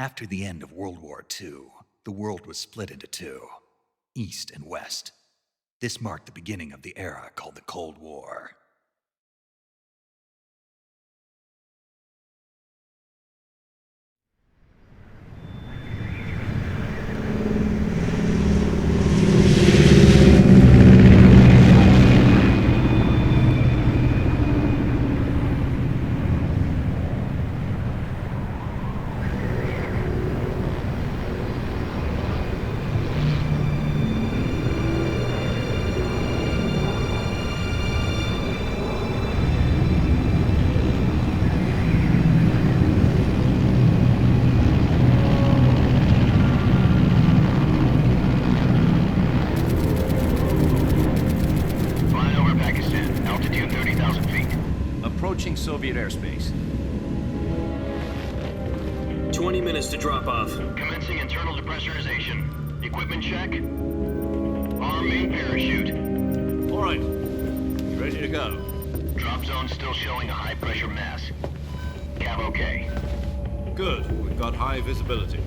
After the end of World War II, the world was split into two, East and West. This marked the beginning of the era called the Cold War. Soviet airspace. 20 minutes to drop off. Commencing internal depressurization. Equipment check. Arm main parachute. All right. Ready to go. Drop zone still showing a high pressure mass. Cav okay. Good. We've got high visibility.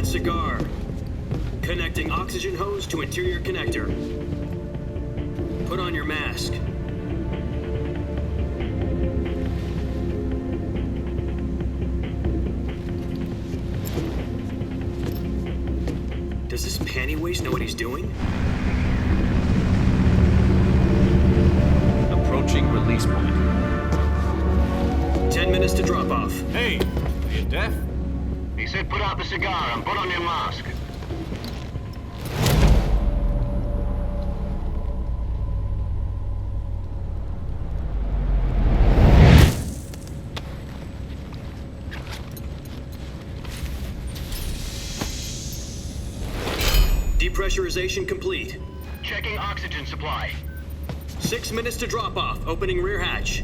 Cigar. Connecting oxygen hose to interior connector. Put on your mask. Does this panty waste know what he's doing? Approaching release point. 10 minutes to drop off. Hey, are you deaf? He said put out the cigar and put on your mask. Depressurization complete. Checking oxygen supply. 6 minutes to drop off. Opening rear hatch.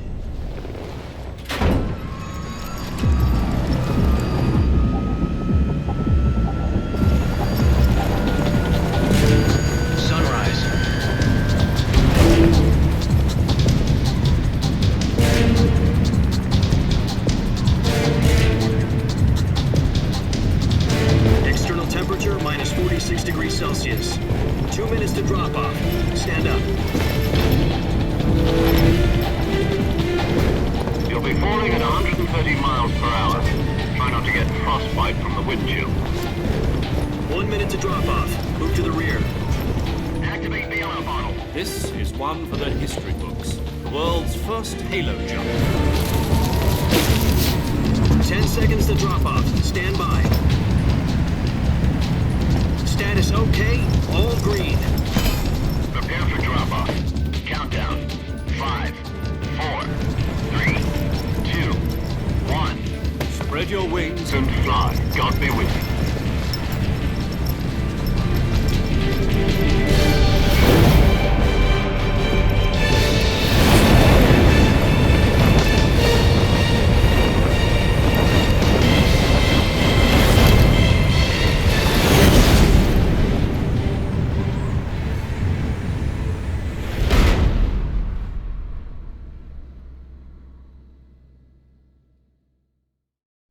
Celsius. 2 minutes to drop off. Stand up. You'll be falling at 130 miles per hour. Try not to get frostbite from the wind chill. 1 minute to drop off. Move to the rear. Activate the alarm bottle. This is one for the history books. The world's first halo jump. 10 seconds to drop off. Stand by. Status okay, all green. Prepare for drop-off. Countdown. 5, 4, 3, 2, 1. Spread your wings And fly. God be with you.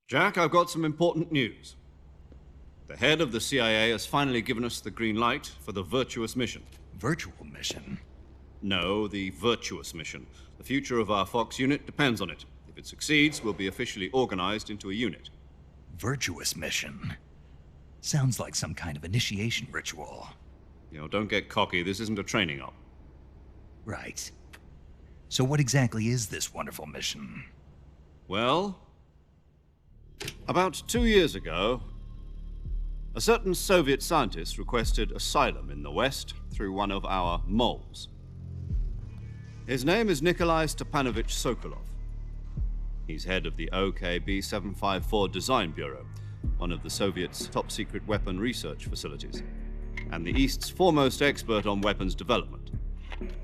Jack, I've got some important news. The head of the CIA has finally given us the green light for the virtuous mission. Virtual mission? No, the virtuous mission. The future of our Fox unit depends on it. If it succeeds, we'll be officially organized into a unit. Virtuous mission? Sounds like some kind of initiation ritual. You know, don't get cocky. This isn't a training op. Right. So what exactly is this wonderful mission? Well, about 2 years ago, a certain Soviet scientist requested asylum in the West through one of our moles. His name is Nikolai Stepanovich Sokolov. He's head of the OKB 754 Design Bureau, one of the Soviets' top-secret weapon research facilities, and the East's foremost expert on weapons development.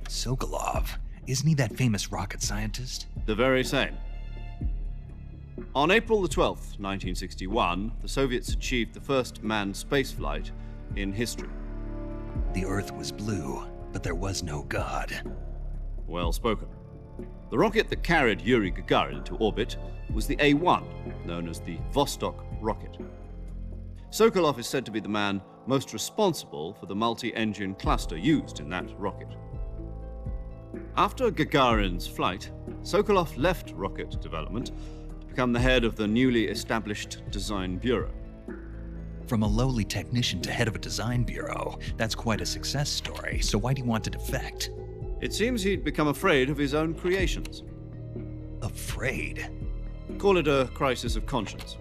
Sokolov? Isn't he that famous rocket scientist? The very same. On April the 12th, 1961, the Soviets achieved the first manned spaceflight in history. The Earth was blue, but there was no God. Well spoken. The rocket that carried Yuri Gagarin into orbit was the A-1, known as the Vostok rocket. Sokolov is said to be the man most responsible for the multi-engine cluster used in that rocket. After Gagarin's flight, Sokolov left rocket development to become the head of the newly established Design Bureau. From a lowly technician to head of a design bureau, that's quite a success story, so why do you want to defect? It seems he'd become afraid of his own creations. Afraid? Call it a crisis of conscience.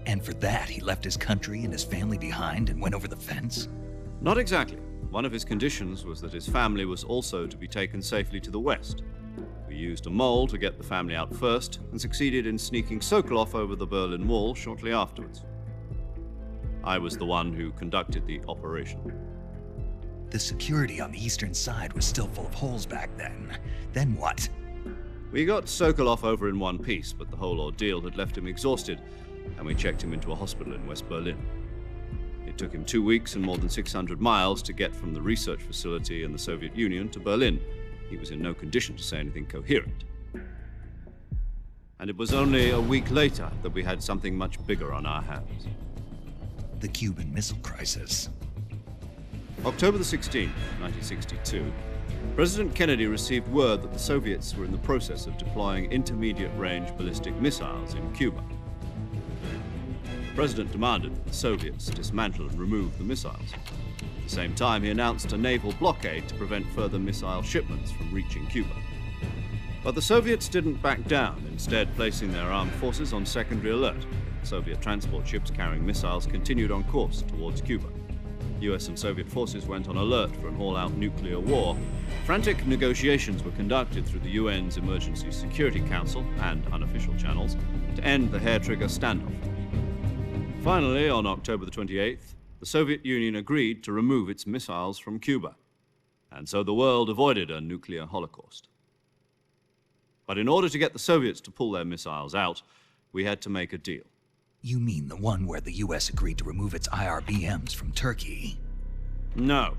And for that, he left his country and his family behind and went over the fence? Not exactly. One of his conditions was that his family was also to be taken safely to the west. We used a mole to get the family out first and succeeded in sneaking Sokolov over the Berlin Wall shortly afterwards. I was the one who conducted the operation. The security on the eastern side was still full of holes back then. Then what? We got Sokolov over in one piece, but the whole ordeal had left him exhausted, and we checked him into a hospital in West Berlin. It took him 2 weeks and more than 600 miles to get from the research facility in the Soviet Union to Berlin. He was in no condition to say anything coherent. And it was only a week later that we had something much bigger on our hands. The Cuban Missile Crisis. October the 16th, 1962, President Kennedy received word that the Soviets were in the process of deploying intermediate-range ballistic missiles in Cuba. The President demanded that the Soviets dismantle and remove the missiles. At the same time, he announced a naval blockade to prevent further missile shipments from reaching Cuba. But the Soviets didn't back down, instead placing their armed forces on secondary alert. Soviet transport ships carrying missiles continued on course towards Cuba. US and Soviet forces went on alert for an all-out nuclear war. Frantic negotiations were conducted through the UN's Emergency Security Council and unofficial channels to end the hair-trigger standoff. Finally, on October the 28th, the Soviet Union agreed to remove its missiles from Cuba, and so the world avoided a nuclear holocaust. But in order to get the Soviets to pull their missiles out, we had to make a deal. You mean the one where the US agreed to remove its IRBMs from Turkey? No.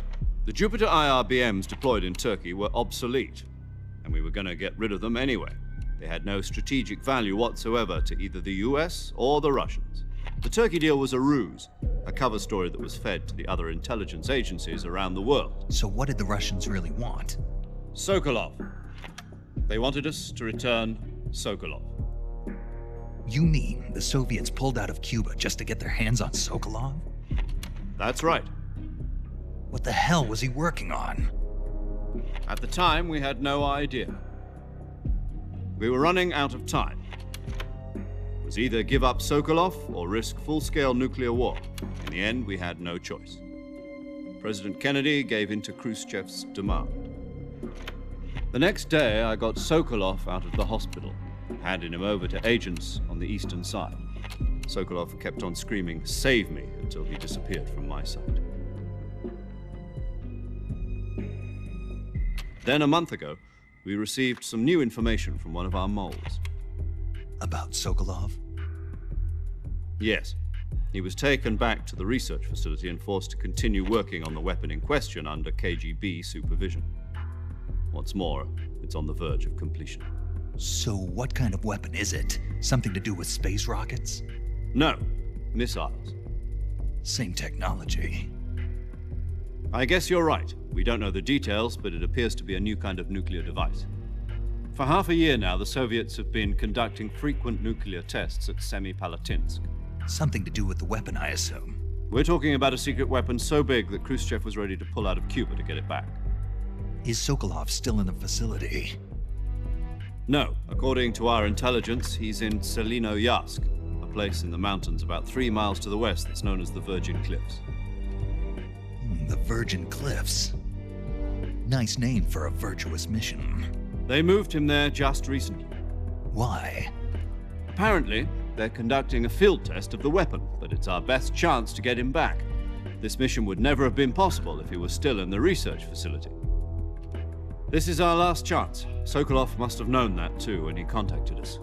The Jupiter IRBMs deployed in Turkey were obsolete, and we were going to get rid of them anyway. They had no strategic value whatsoever to either the US or the Russians. The Turkey deal was a ruse, a cover story that was fed to the other intelligence agencies around the world. So what did the Russians really want? Sokolov. They wanted us to return Sokolov. You mean the Soviets pulled out of Cuba just to get their hands on Sokolov? That's right. What the hell was he working on? At the time, we had no idea. We were running out of time. It was either give up Sokolov or risk full-scale nuclear war. In the end, we had no choice. President Kennedy gave in to Khrushchev's demand. The next day, I got Sokolov out of the hospital, handing him over to agents on the eastern side. Sokolov kept on screaming, "Save me," until he disappeared from my sight. Then a month ago, we received some new information from one of our moles. About Sokolov? Yes. He was taken back to the research facility and forced to continue working on the weapon in question under KGB supervision. What's more, it's on the verge of completion. So what kind of weapon is it? Something to do with space rockets? No, missiles. Same technology. I guess you're right. We don't know the details, but it appears to be a new kind of nuclear device. For half a year now, the Soviets have been conducting frequent nuclear tests at Semipalatinsk. Something to do with the weapon, I assume. We're talking about a secret weapon so big that Khrushchev was ready to pull out of Cuba to get it back. Is Sokolov still in the facility? No. According to our intelligence, he's in Selinoyarsk, a place in the mountains about 3 miles to the west that's known as the Virgin Cliffs. The Virgin Cliffs. Nice name for a virtuous mission. They moved him there just recently. Why? Apparently, they're conducting a field test of the weapon, but it's our best chance to get him back. This mission would never have been possible if he was still in the research facility. This is our last chance. Sokolov must have known that too when he contacted us.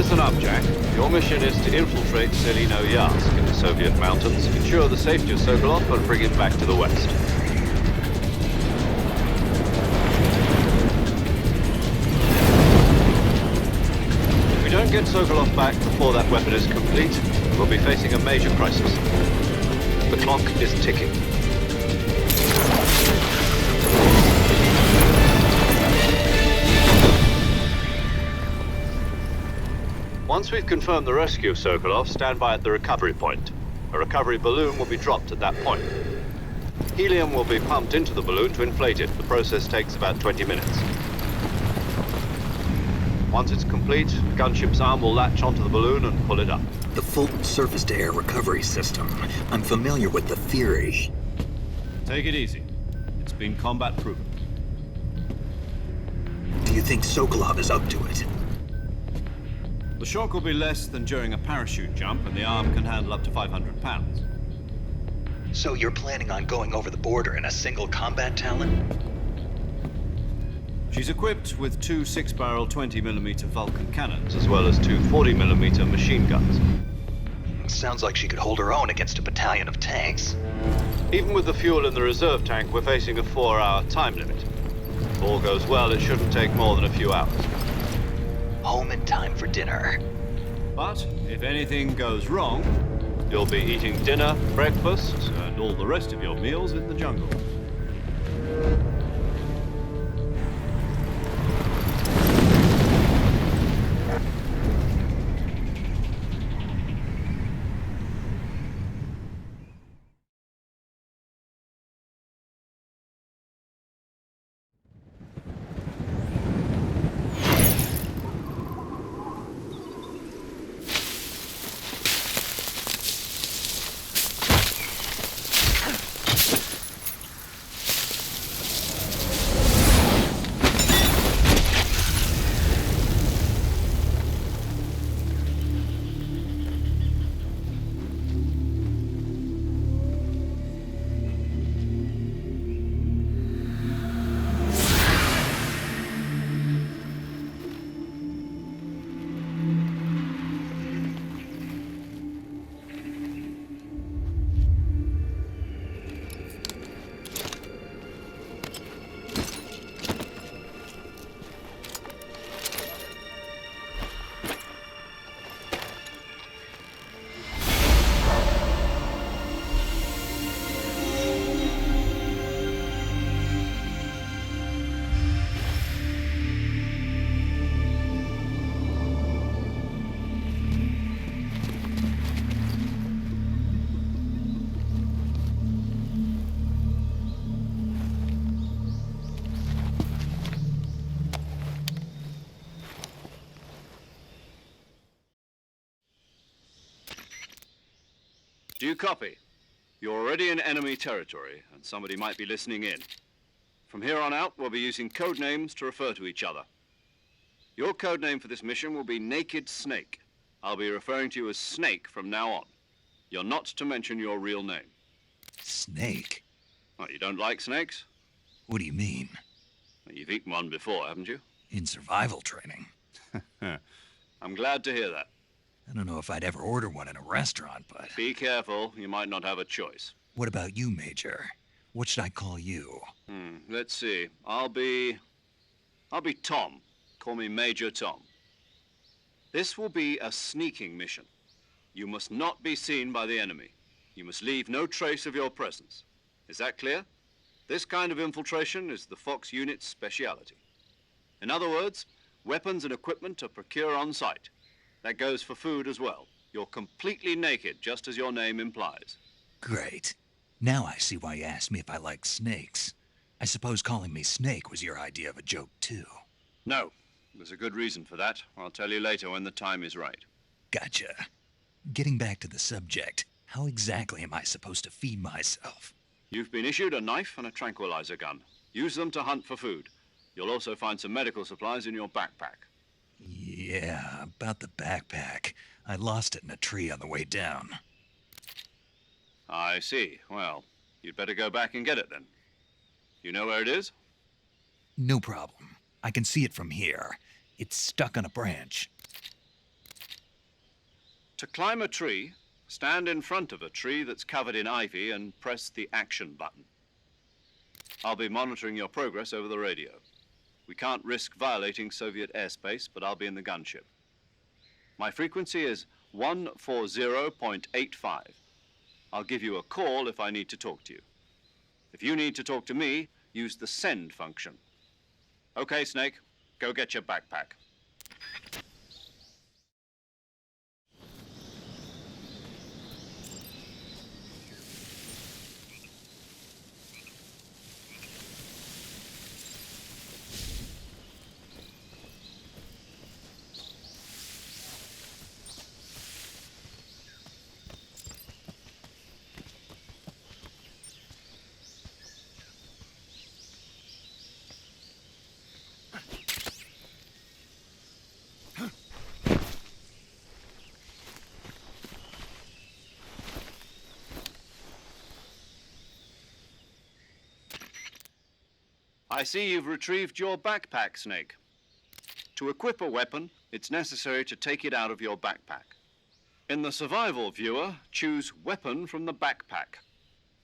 Listen up, Jack. Your mission is to infiltrate Selino Yask in the Soviet mountains, ensure the safety of Sokolov, and bring him back to the west. If we don't get Sokolov back before that weapon is complete, we'll be facing a major crisis. The clock is ticking. Once we've confirmed the rescue of Sokolov, stand by at the recovery point. A recovery balloon will be dropped at that point. Helium will be pumped into the balloon to inflate it. The process takes about 20 minutes. Once it's complete, the gunship's arm will latch onto the balloon and pull it up. The Fulton surface-to-air recovery system. I'm familiar with the theory. Take it easy. It's been combat proven. Do you think Sokolov is up to it? The shock will be less than during a parachute jump, and the arm can handle up to 500 pounds. So you're planning on going over the border in a single combat Talon? She's equipped with two 6-barrel 20mm Vulcan cannons, as well as two 40mm machine guns. Sounds like she could hold her own against a battalion of tanks. Even with the fuel in the reserve tank, we're facing a 4-hour time limit. If all goes well, it shouldn't take more than a few hours. Home in time for dinner. But if anything goes wrong, you'll be eating dinner, breakfast, and all the rest of your meals in the jungle. Do you copy? You're already in enemy territory, and somebody might be listening in. From here on out, we'll be using code names to refer to each other. Your code name for this mission will be Naked Snake. I'll be referring to you as Snake from now on. You're not to mention your real name. Snake? Oh, you don't like snakes? What do you mean? Well, you've eaten one before, haven't you? In survival training. I'm glad to hear that. I don't know if I'd ever order one in a restaurant, but... Be careful, you might not have a choice. What about you, Major? What should I call you? Let's see. I'll be Tom. Call me Major Tom. This will be a sneaking mission. You must not be seen by the enemy. You must leave no trace of your presence. Is that clear? This kind of infiltration is the Fox unit's speciality. In other words, weapons and equipment are procured on site. That goes for food as well. You're completely naked, just as your name implies. Great. Now I see why you asked me if I like snakes. I suppose calling me Snake was your idea of a joke, too. No. There's a good reason for that. I'll tell you later when the time is right. Gotcha. Getting back to the subject, how exactly am I supposed to feed myself? You've been issued a knife and a tranquilizer gun. Use them to hunt for food. You'll also find some medical supplies in your backpack. Yeah, about the backpack. I lost it in a tree on the way down. I see. Well, you'd better go back and get it then. You know where it is? No problem. I can see it from here. It's stuck on a branch. To climb a tree, stand in front of a tree that's covered in ivy and press the action button. I'll be monitoring your progress over the radio. We can't risk violating Soviet airspace, but I'll be in the gunship. My frequency is 140.85. I'll give you a call if I need to talk to you. If you need to talk to me, use the send function. Okay, Snake, go get your backpack. I see you've retrieved your backpack, Snake. To equip a weapon, it's necessary to take it out of your backpack. In the survival viewer, choose Weapon from the backpack.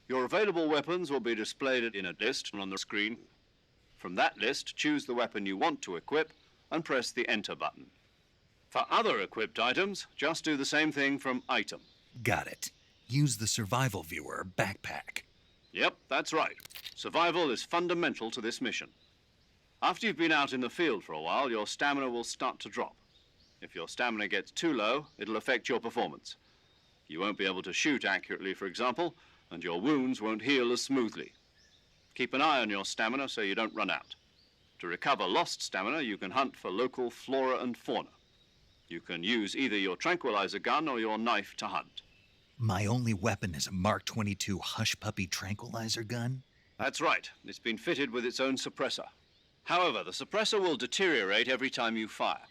Your available weapons will be displayed in a list on the screen. From that list, choose the weapon you want to equip and press the Enter button. For other equipped items, just do the same thing from Item. Got it. Use the survival viewer backpack. Yep, that's right. Survival is fundamental to this mission. After you've been out in the field for a while, your stamina will start to drop. If your stamina gets too low, it'll affect your performance. You won't be able to shoot accurately, for example, and your wounds won't heal as smoothly. Keep an eye on your stamina so you don't run out. To recover lost stamina, you can hunt for local flora and fauna. You can use either your tranquilizer gun or your knife to hunt. My only weapon is a Mark 22 Hush Puppy tranquilizer gun? That's right. It's been fitted with its own suppressor. However, the suppressor will deteriorate every time you fire.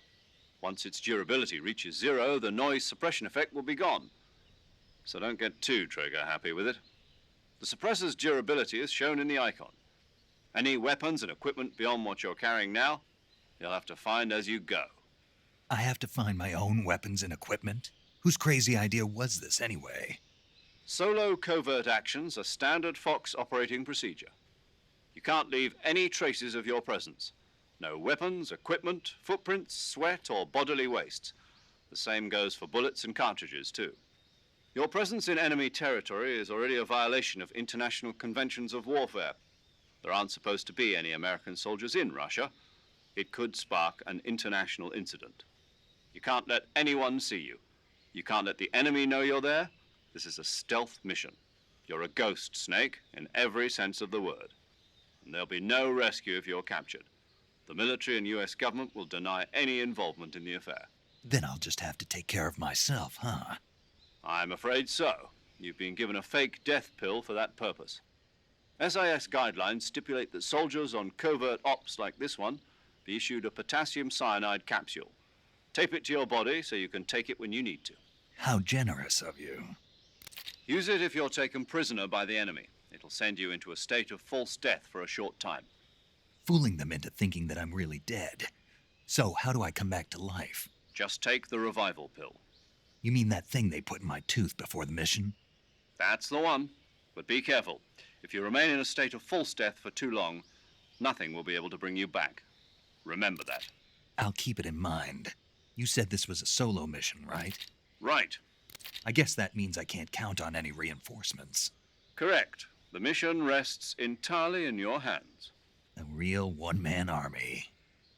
Once its durability reaches 0, the noise suppression effect will be gone. So don't get too trigger-happy with it. The suppressor's durability is shown in the icon. Any weapons and equipment beyond what you're carrying now, you'll have to find as you go. I have to find my own weapons and equipment? Whose crazy idea was this anyway? Solo covert actions are standard Fox operating procedure. You can't leave any traces of your presence. No weapons, equipment, footprints, sweat, or bodily waste. The same goes for bullets and cartridges, too. Your presence in enemy territory is already a violation of international conventions of warfare. There aren't supposed to be any American soldiers in Russia. It could spark an international incident. You can't let anyone see you. You can't let the enemy know you're there. This is a stealth mission. You're a ghost, Snake, in every sense of the word. And there'll be no rescue if you're captured. The military and US government will deny any involvement in the affair. Then I'll just have to take care of myself, huh? I'm afraid so. You've been given a fake death pill for that purpose. SIS guidelines stipulate that soldiers on covert ops like this one be issued a potassium cyanide capsule. Tape it to your body so you can take it when you need to. How generous of you. Use it if you're taken prisoner by the enemy. It'll send you into a state of false death for a short time. Fooling them into thinking that I'm really dead. So how do I come back to life? Just take the revival pill. You mean that thing they put in my tooth before the mission? That's the one. But be careful. If you remain in a state of false death for too long, nothing will be able to bring you back. Remember that. I'll keep it in mind. You said this was a solo mission, right? Right. I guess that means I can't count on any reinforcements. Correct. The mission rests entirely in your hands. A real one-man army.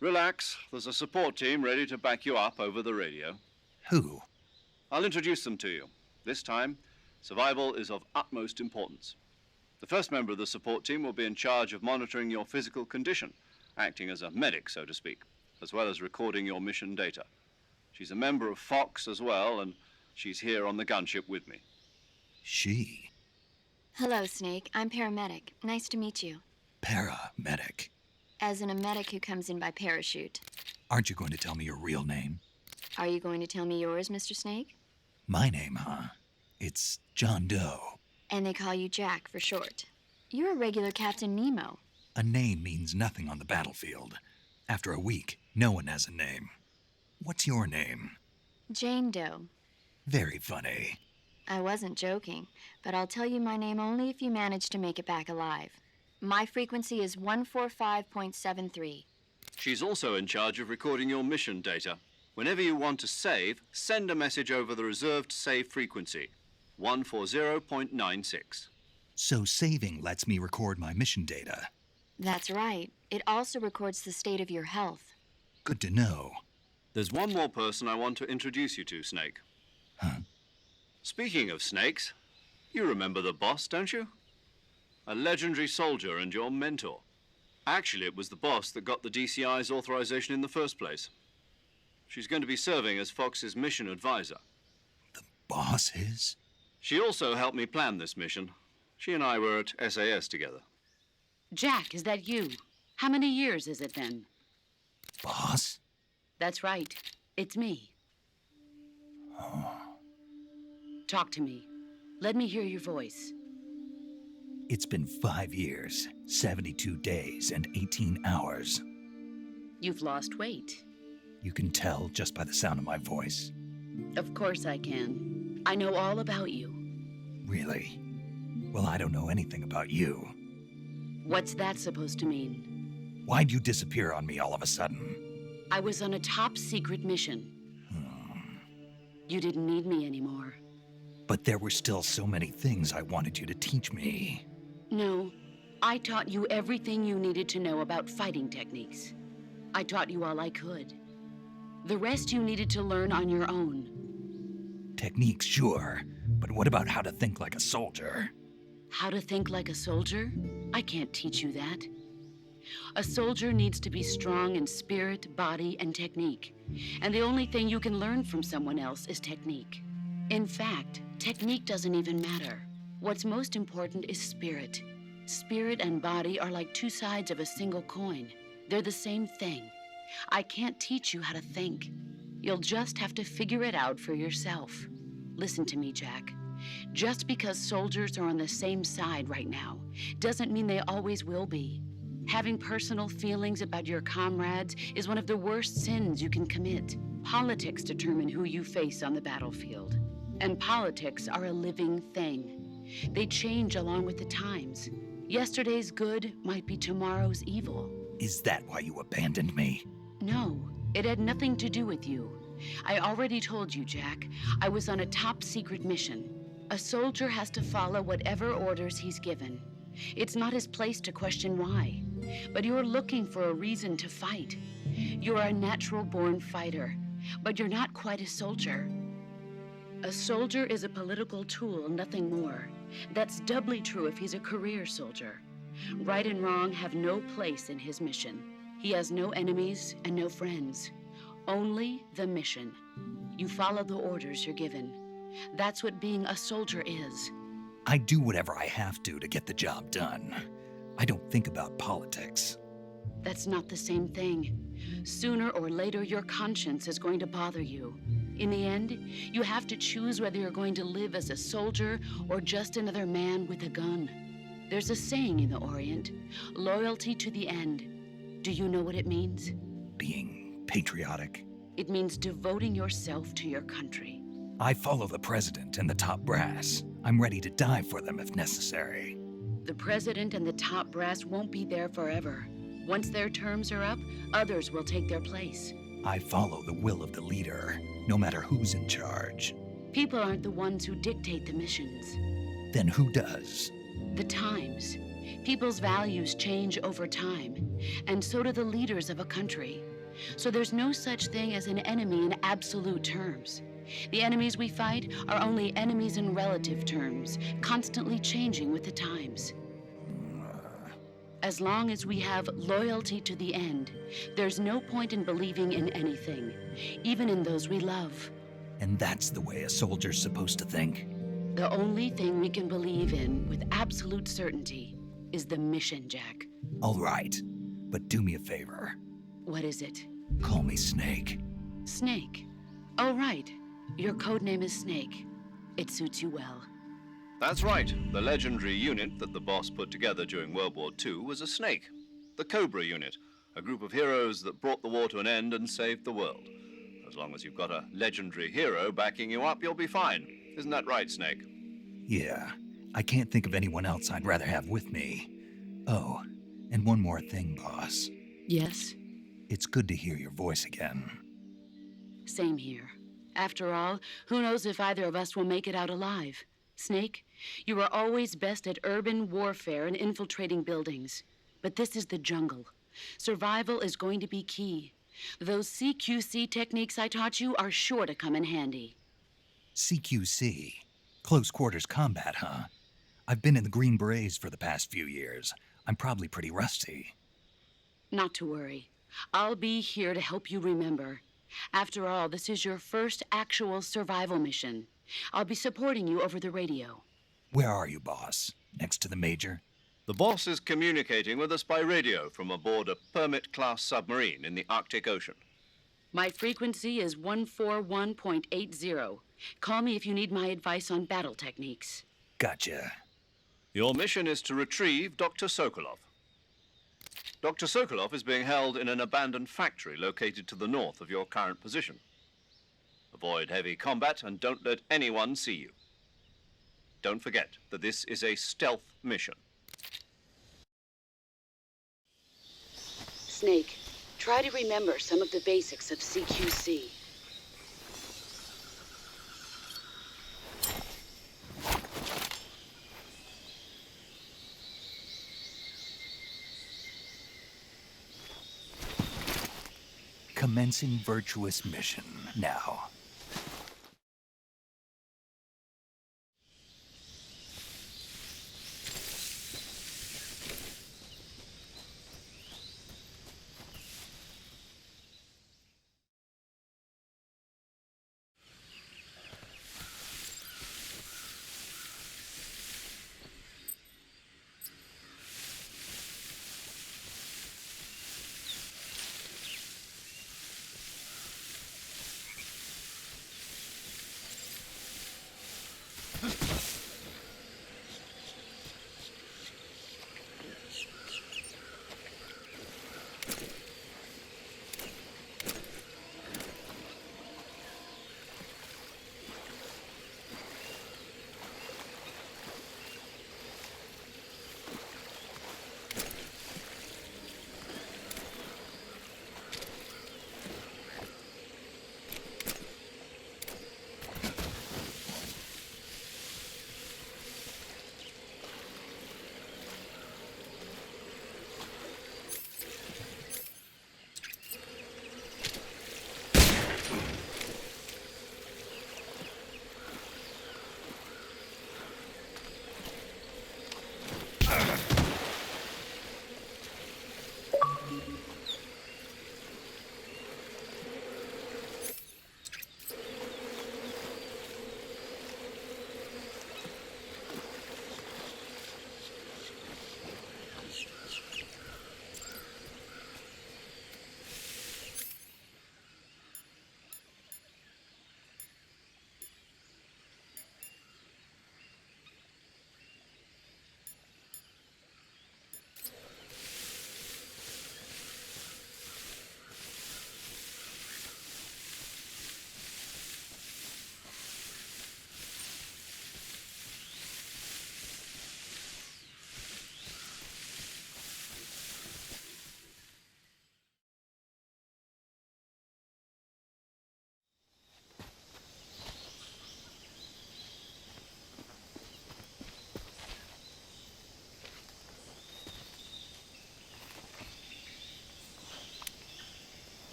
Relax. There's a support team ready to back you up over the radio. Who? I'll introduce them to you. This time, survival is of utmost importance. The first member of the support team will be in charge of monitoring your physical condition, acting as a medic, so to speak, as well as recording your mission data. She's a member of Fox as well, and she's here on the gunship with me. She? Hello, Snake. I'm paramedic. Nice to meet you. Paramedic. As in a medic who comes in by parachute. Aren't you going to tell me your real name? Are you going to tell me yours, Mr. Snake? My name, huh? It's John Doe. And they call you Jack for short. You're a regular Captain Nemo. A name means nothing on the battlefield. After a week, no one has a name. What's your name? Jane Doe. Very funny. I wasn't joking, but I'll tell you my name only if you manage to make it back alive. My frequency is 145.73. She's also in charge of recording your mission data. Whenever you want to save, send a message over the reserved save frequency, 140.96. So saving lets me record my mission data. That's right. It also records the state of your health. Good to know. There's one more person I want to introduce you to, Snake. Huh? Speaking of snakes, you remember the boss, don't you? A legendary soldier and your mentor. Actually, it was the boss that got the DCI's authorization in the first place. She's going to be serving as Fox's mission advisor. The boss is? She also helped me plan this mission. She and I were at SAS together. Jack, is that you? How many years is it then? Boss? That's right. It's me. Talk to me. Let me hear your voice. It's been 5 years, 72 days, and 18 hours. You've lost weight. You can tell just by the sound of my voice. Of course I can. I know all about you. Really? Well, I don't know anything about you. What's that supposed to mean? Why'd you disappear on me all of a sudden? I was on a top secret mission. You didn't need me anymore. But there were still so many things I wanted you to teach me. No, I taught you everything you needed to know about fighting techniques. I taught you all I could. The rest you needed to learn on your own. Techniques, sure. But what about how to think like a soldier? How to think like a soldier? I can't teach you that. A soldier needs to be strong in spirit, body, and technique. And the only thing you can learn from someone else is technique. In fact, technique doesn't even matter. What's most important is spirit. Spirit and body are like two sides of a single coin. They're the same thing. I can't teach you how to think. You'll just have to figure it out for yourself. Listen to me, Jack. Just because soldiers are on the same side right now doesn't mean they always will be. Having personal feelings about your comrades is one of the worst sins you can commit. Politics determine who you face on the battlefield. And politics are a living thing. They change along with the times. Yesterday's good might be tomorrow's evil. Is that why you abandoned me? No, it had nothing to do with you. I already told you, Jack. I was on a top secret mission. A soldier has to follow whatever orders he's given. It's not his place to question why. But you're looking for a reason to fight. You're a natural-born fighter, but you're not quite a soldier. A soldier is a political tool, nothing more. That's doubly true if he's a career soldier. Right and wrong have no place in his mission. He has no enemies and no friends. Only the mission. You follow the orders you're given. That's what being a soldier is. I do whatever I have to get the job done. I don't think about politics. That's not the same thing. Sooner or later, your conscience is going to bother you. In the end, you have to choose whether you're going to live as a soldier or just another man with a gun. There's a saying in the Orient, loyalty to the end. Do you know what it means? Being patriotic. It means devoting yourself to your country. I follow the president and the top brass. I'm ready to die for them if necessary. The president and the top brass won't be there forever. Once their terms are up, others will take their place. I follow the will of the leader, no matter who's in charge. People aren't the ones who dictate the missions. Then who does? The times. People's values change over time, and so do the leaders of a country. So there's no such thing as an enemy in absolute terms. The enemies we fight are only enemies in relative terms, constantly changing with the times. As long as we have loyalty to the end, there's no point in believing in anything, even in those we love. And that's the way a soldier's supposed to think? The only thing we can believe in with absolute certainty is the mission, Jack. All right, but do me a favor. What is it? Call me Snake. Snake. Oh, right. Your codename is Snake. It suits you well. That's right. The legendary unit that the boss put together during World War II was a snake. The Cobra unit, a group of heroes that brought the war to an end and saved the world. A As long as you've got a legendary hero backing you up, you'll be fine. Isn't that right, Snake? Yeah, I can't think of anyone else I'd rather have with me. Oh, and one more thing, boss. Yes? It's good to hear your voice again. Same here. After all, who knows if either of us will make it out alive? Snake, you are always best at urban warfare and infiltrating buildings. But this is the jungle. Survival is going to be key. Those CQC techniques I taught you are sure to come in handy. CQC? Close quarters combat, huh? I've been in the Green Berets for the past few years. I'm probably pretty rusty. Not to worry. I'll be here to help you remember. After all, this is your first actual survival mission. I'll be supporting you over the radio. Where are you, boss? Next to the Major? The boss is communicating with us by radio from aboard a Permit-class submarine in the Arctic Ocean. My frequency is 141.80. Call me if you need my advice on battle techniques. Gotcha. Your mission is to retrieve Dr. Sokolov. Dr. Sokolov is being held in an abandoned factory located to the north of your current position. Avoid heavy combat and don't let anyone see you. Don't forget that this is a stealth mission. Snake, try to remember some of the basics of CQC. Commencing virtuous mission now.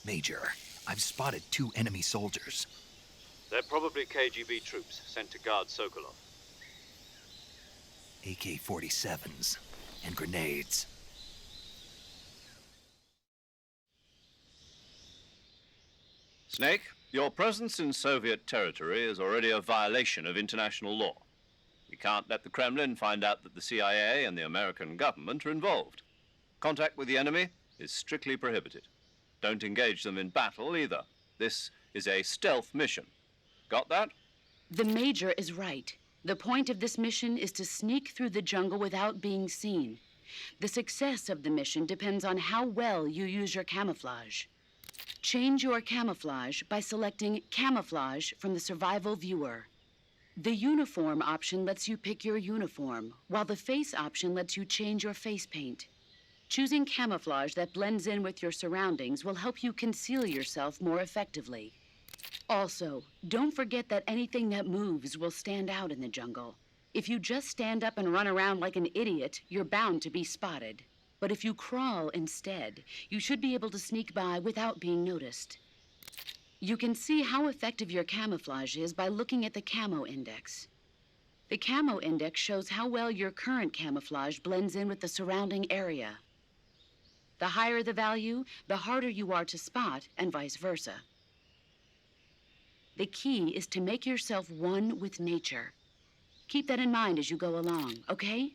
Major, I've spotted 2 enemy soldiers. They're probably KGB troops sent to guard Sokolov. AK-47s and grenades. Snake, your presence in Soviet territory is already a violation of international law. We can't let the Kremlin find out that the CIA and the American government are involved. Contact with the enemy is strictly prohibited. Don't engage them in battle either. This is a stealth mission. Got that? The Major is right. The point of this mission is to sneak through the jungle without being seen. The success of the mission depends on how well you use your camouflage. Change your camouflage by selecting Camouflage from the Survival Viewer. The Uniform option lets you pick your uniform, while the Face option lets you change your face paint. Choosing camouflage that blends in with your surroundings will help you conceal yourself more effectively. Also, don't forget that anything that moves will stand out in the jungle. If you just stand up and run around like an idiot, you're bound to be spotted. But if you crawl instead, you should be able to sneak by without being noticed. You can see how effective your camouflage is by looking at the camo index. The camo index shows how well your current camouflage blends in with the surrounding area. The higher the value, the harder you are to spot, and vice versa. The key is to make yourself one with nature. Keep that in mind as you go along, okay?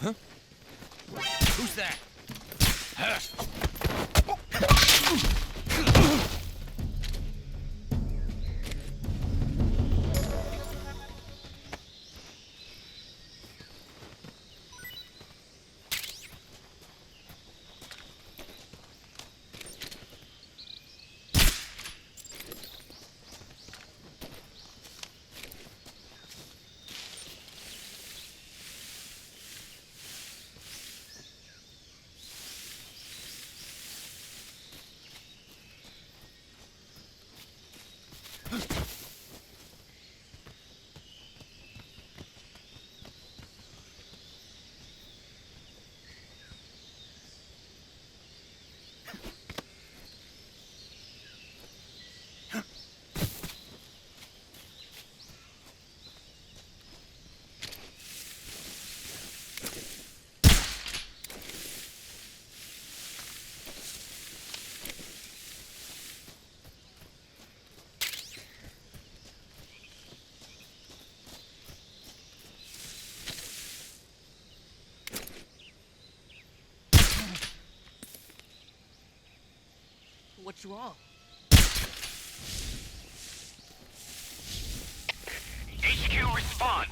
Who's that? Huh? What's wrong? HQ, respond.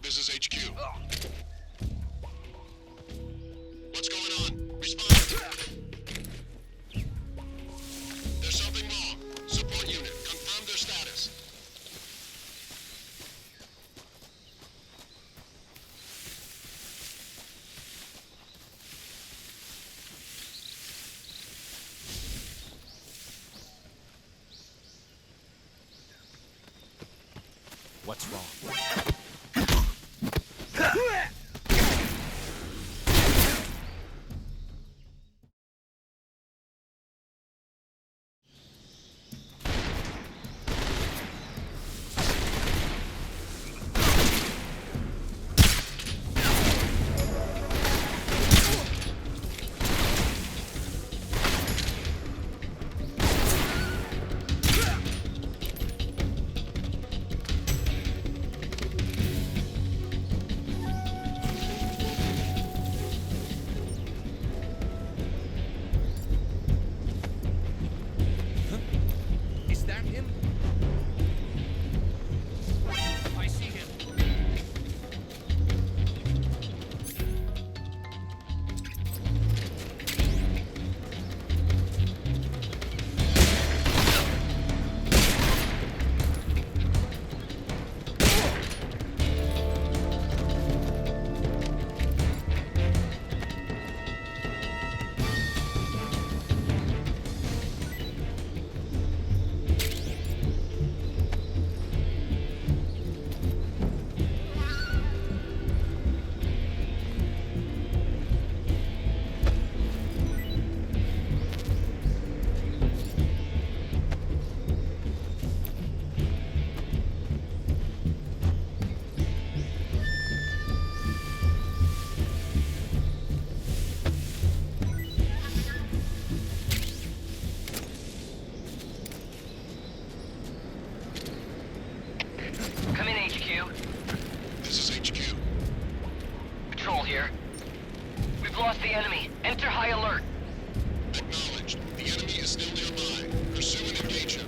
This is HQ. What's going on? Respond. There's something wrong. Support unit, confirm their status. What's wrong? Control here. We've lost the enemy. Enter high alert. Acknowledged. The enemy is still nearby. Pursue and engage him.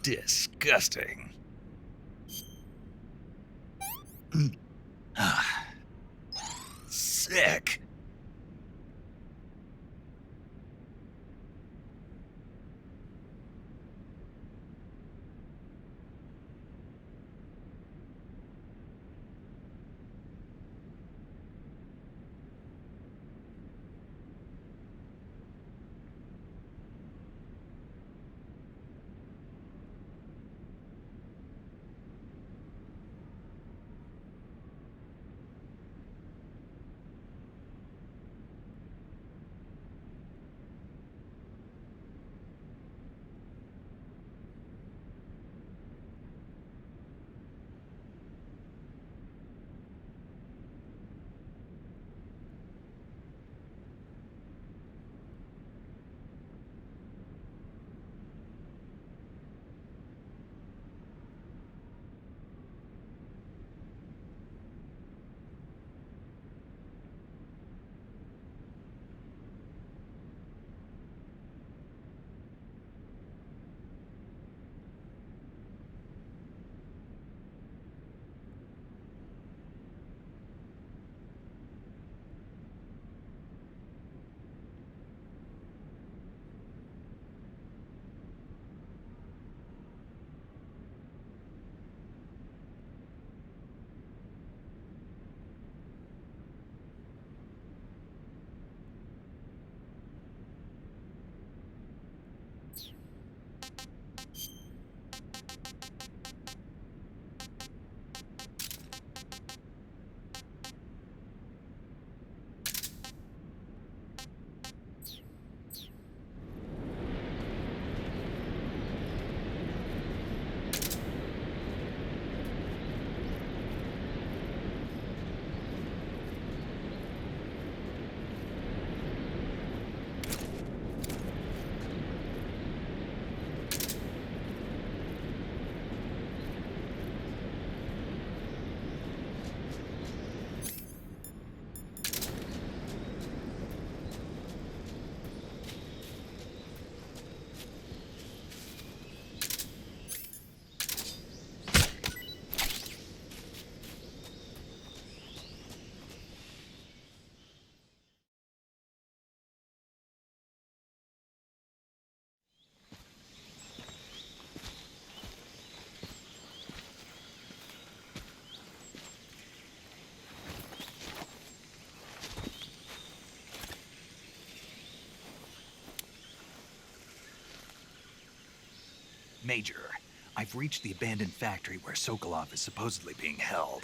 Disgusting. Sick. Major, I've reached the abandoned factory where Sokolov is supposedly being held.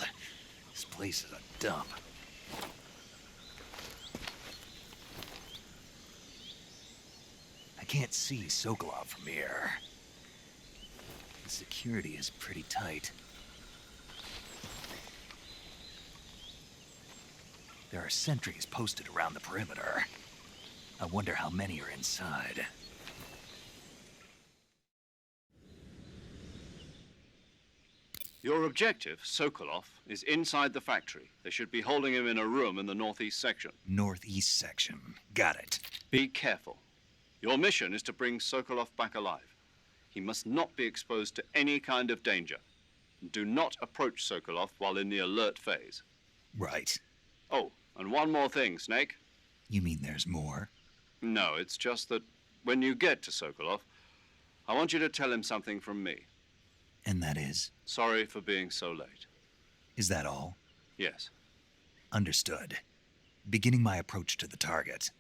This place is a dump. I can't see Sokolov from here. The security is pretty tight. There are sentries posted around the perimeter. I wonder how many are inside. Your objective, Sokolov, is inside the factory. They should be holding him in a room in the northeast section. Northeast section. Got it. Be careful. Your mission is to bring Sokolov back alive. He must not be exposed to any kind of danger. Do not approach Sokolov while in the alert phase. Right. Oh, and one more thing, Snake. You mean there's more? No, it's just that when you get to Sokolov, I want you to tell him something from me. And that is? Sorry for being so late. Is that all? Yes. Understood. Beginning my approach to the target.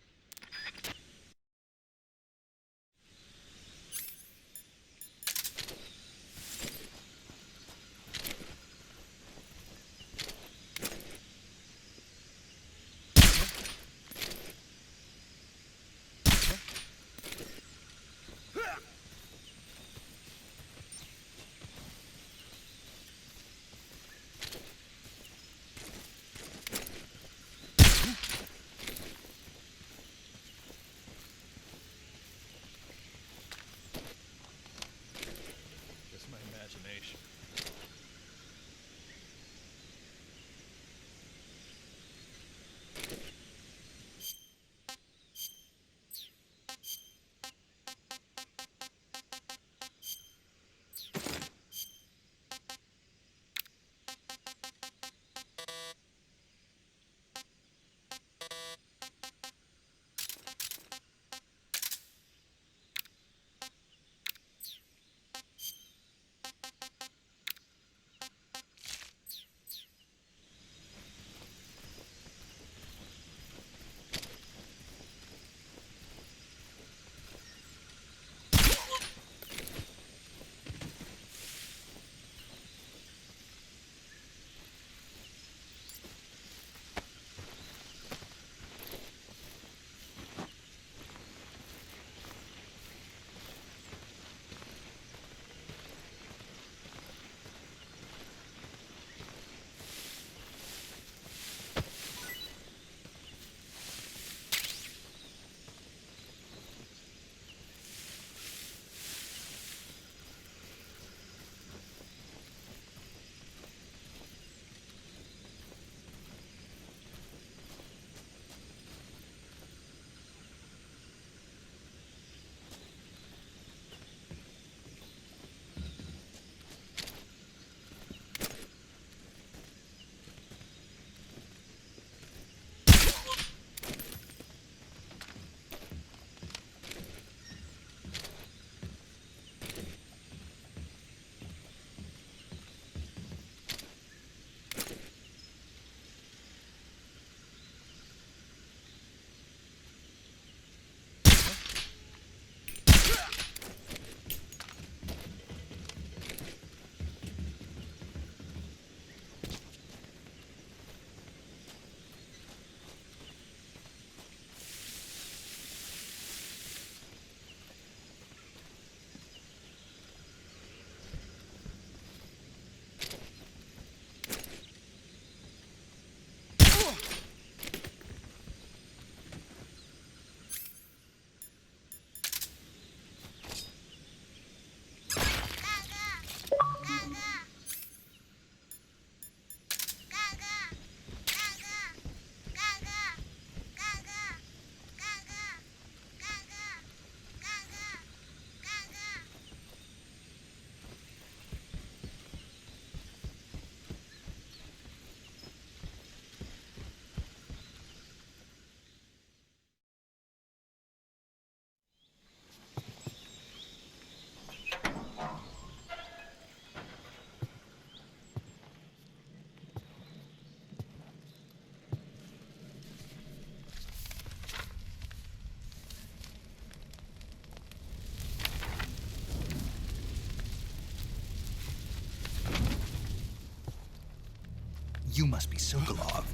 You must be Sokolov.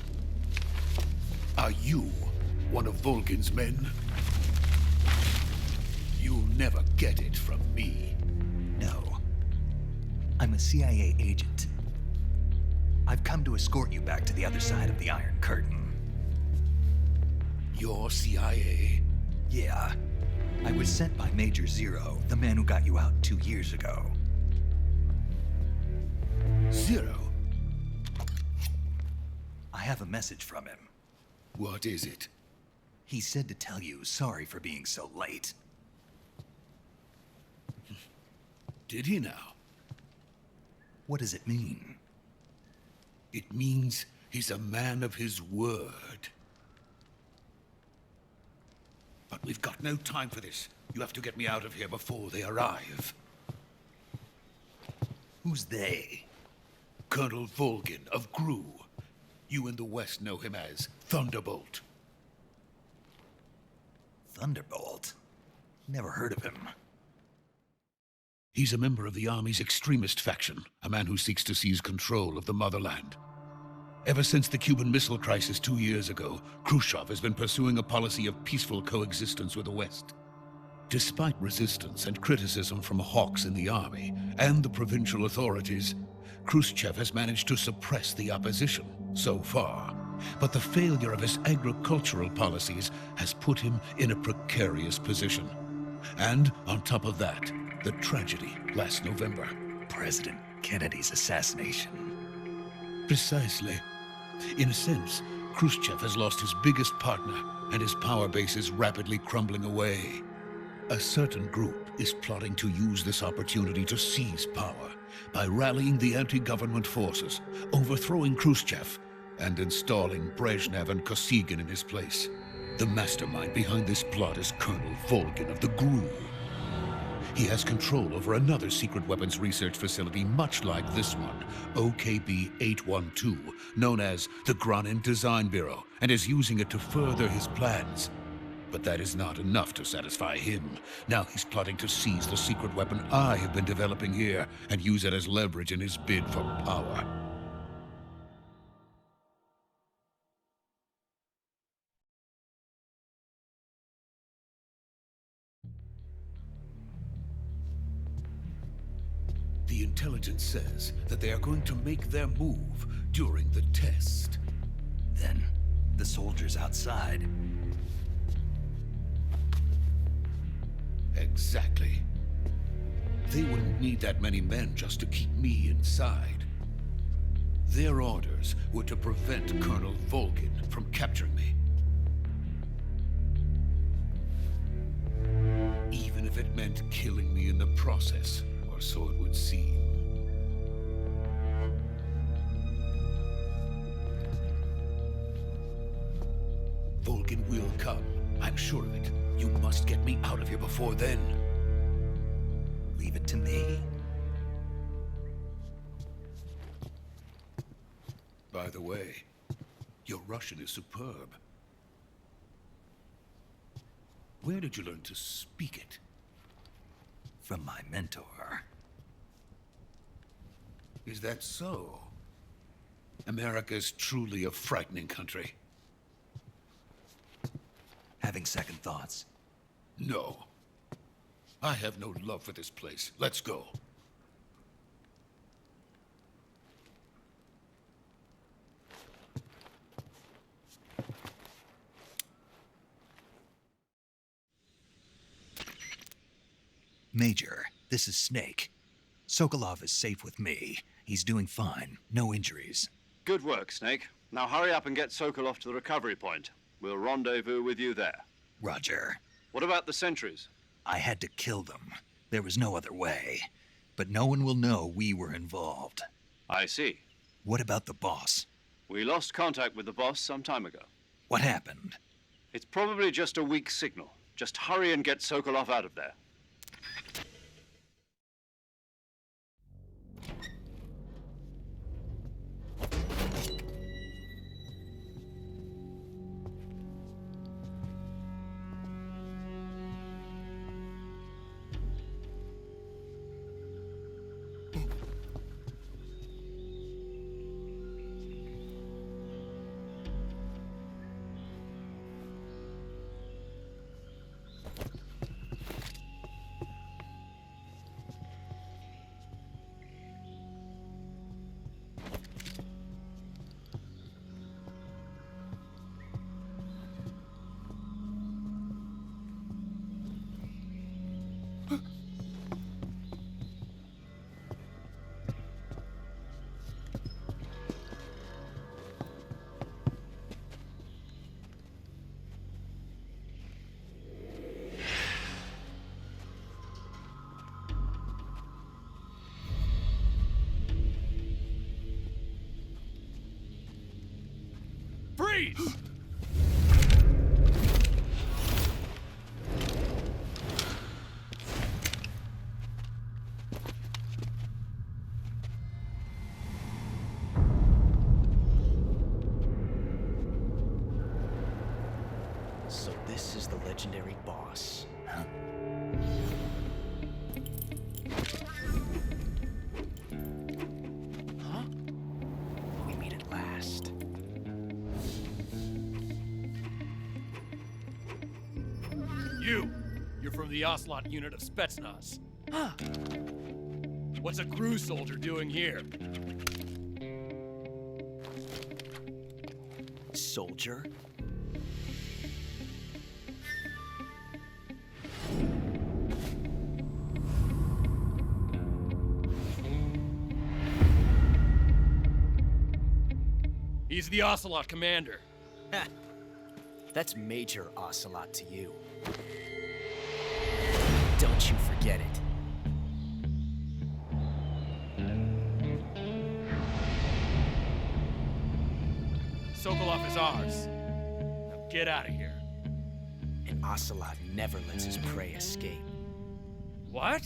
Are you one of Volgin's men? You'll never get it from me. No. I'm a CIA agent. I've come to escort you back to the other side of the Iron Curtain. You're CIA? Yeah. I was sent by Major Zero, the man who got you out 2 years ago. Zero? I have a message from him. What is it? He said to tell you sorry for being so late. Did he now? What does it mean? It means he's a man of his word. But we've got no time for this. You have to get me out of here before they arrive. Who's they? Colonel Volgin of GRU. You in the West know him as Thunderbolt. Thunderbolt? Never heard of him. He's a member of the Army's extremist faction, a man who seeks to seize control of the motherland. Ever since the Cuban Missile Crisis 2 years ago, Khrushchev has been pursuing a policy of peaceful coexistence with the West. Despite resistance and criticism from hawks in the army and the provincial authorities, Khrushchev has managed to suppress the opposition so far. But the failure of his agricultural policies has put him in a precarious position. And on top of that, the tragedy last November. President Kennedy's assassination. Precisely. In a sense, Khrushchev has lost his biggest partner, and his power base is rapidly crumbling away. A certain group is plotting to use this opportunity to seize power by rallying the anti-government forces, overthrowing Khrushchev, and installing Brezhnev and Kosygin in his place. The mastermind behind this plot is Colonel Volgin of the GRU. He has control over another secret weapons research facility much like this one, OKB-812, known as the Granin Design Bureau, and is using it to further his plans. But that is not enough to satisfy him. Now he's plotting to seize the secret weapon I have been developing here and use it as leverage in his bid for power. The intelligence says that they are going to make their move during the test. Then, the soldiers outside. Exactly. They wouldn't need that many men just to keep me inside. Their orders were to prevent Colonel Volgin from capturing me. Even if it meant killing me in the process, or so it would seem. Volgin will come. I'm sure of it. You must get me out of here before then. Leave it to me. By the way, your Russian is superb. Where did you learn to speak it? From my mentor. Is that so? America's truly a frightening country. Having second thoughts? No. I have no love for this place. Let's go. Major, this is Snake. Sokolov is safe with me. He's doing fine. No injuries. Good work, Snake. Now hurry up and get Sokolov to the recovery point. We'll rendezvous with you there. Roger. What about the sentries? I had to kill them. There was no other way. But no one will know we were involved. I see. What about the boss? We lost contact with the boss some time ago. What happened? It's probably just a weak signal. Just hurry and get Sokolov out of there. Freeze! So this is the legendary boss. Huh? Huh? We meet at last. You're from the Ocelot unit of Spetsnaz. What's a crew soldier doing here? Soldier? He's the Ocelot commander. Ha! That's Major Ocelot to you. Don't you forget it. Sokolov is ours. Now get out of here. And Ocelot never lets his prey escape. What?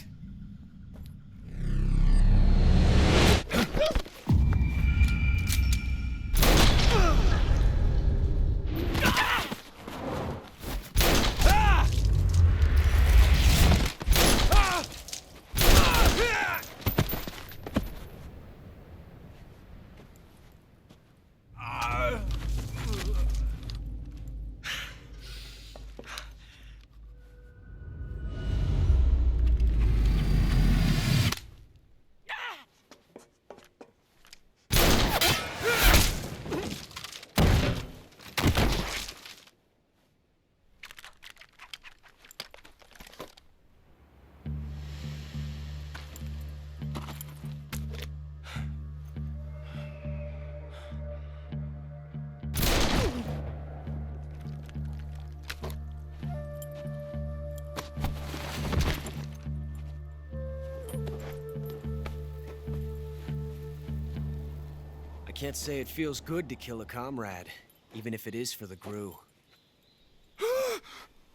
I can't say it feels good to kill a comrade, even if it is for the GRU.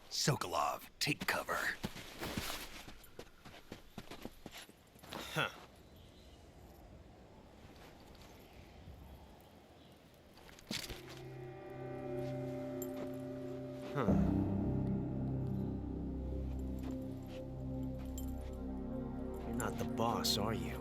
Sokolov, take cover. Huh. Huh. You're not the boss, are you?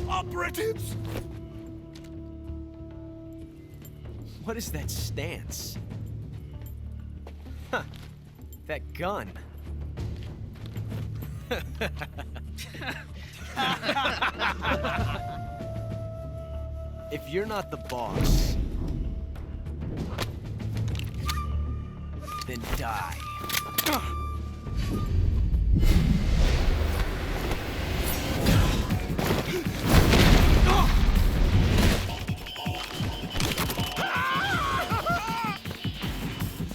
Operatives! What is that stance? Huh. That gun. If you're not the boss, then die.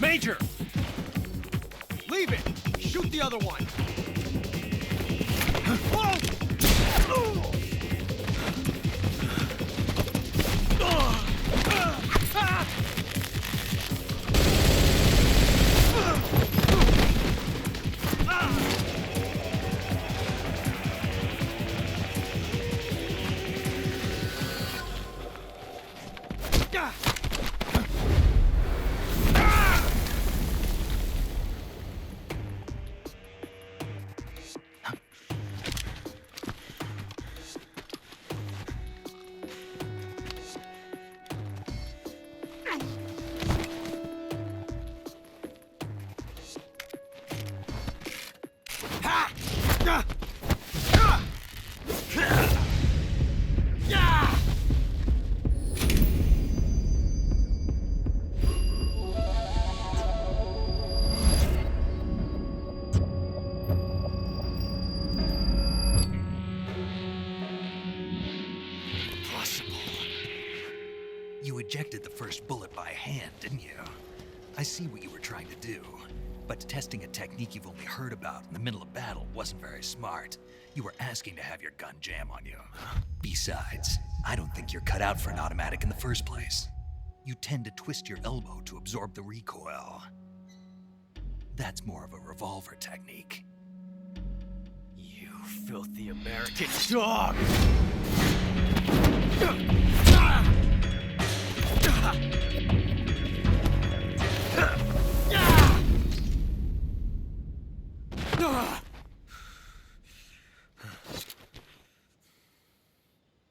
Major! Leave it! Shoot the other one! ejected the first bullet by hand, didn't you? I see what you were trying to do. But testing a technique you've only heard about in the middle of battle wasn't very smart. You were asking to have your gun jam on you. Besides, I don't think you're cut out for an automatic in the first place. You tend to twist your elbow to absorb the recoil. That's more of a revolver technique. You filthy American dog!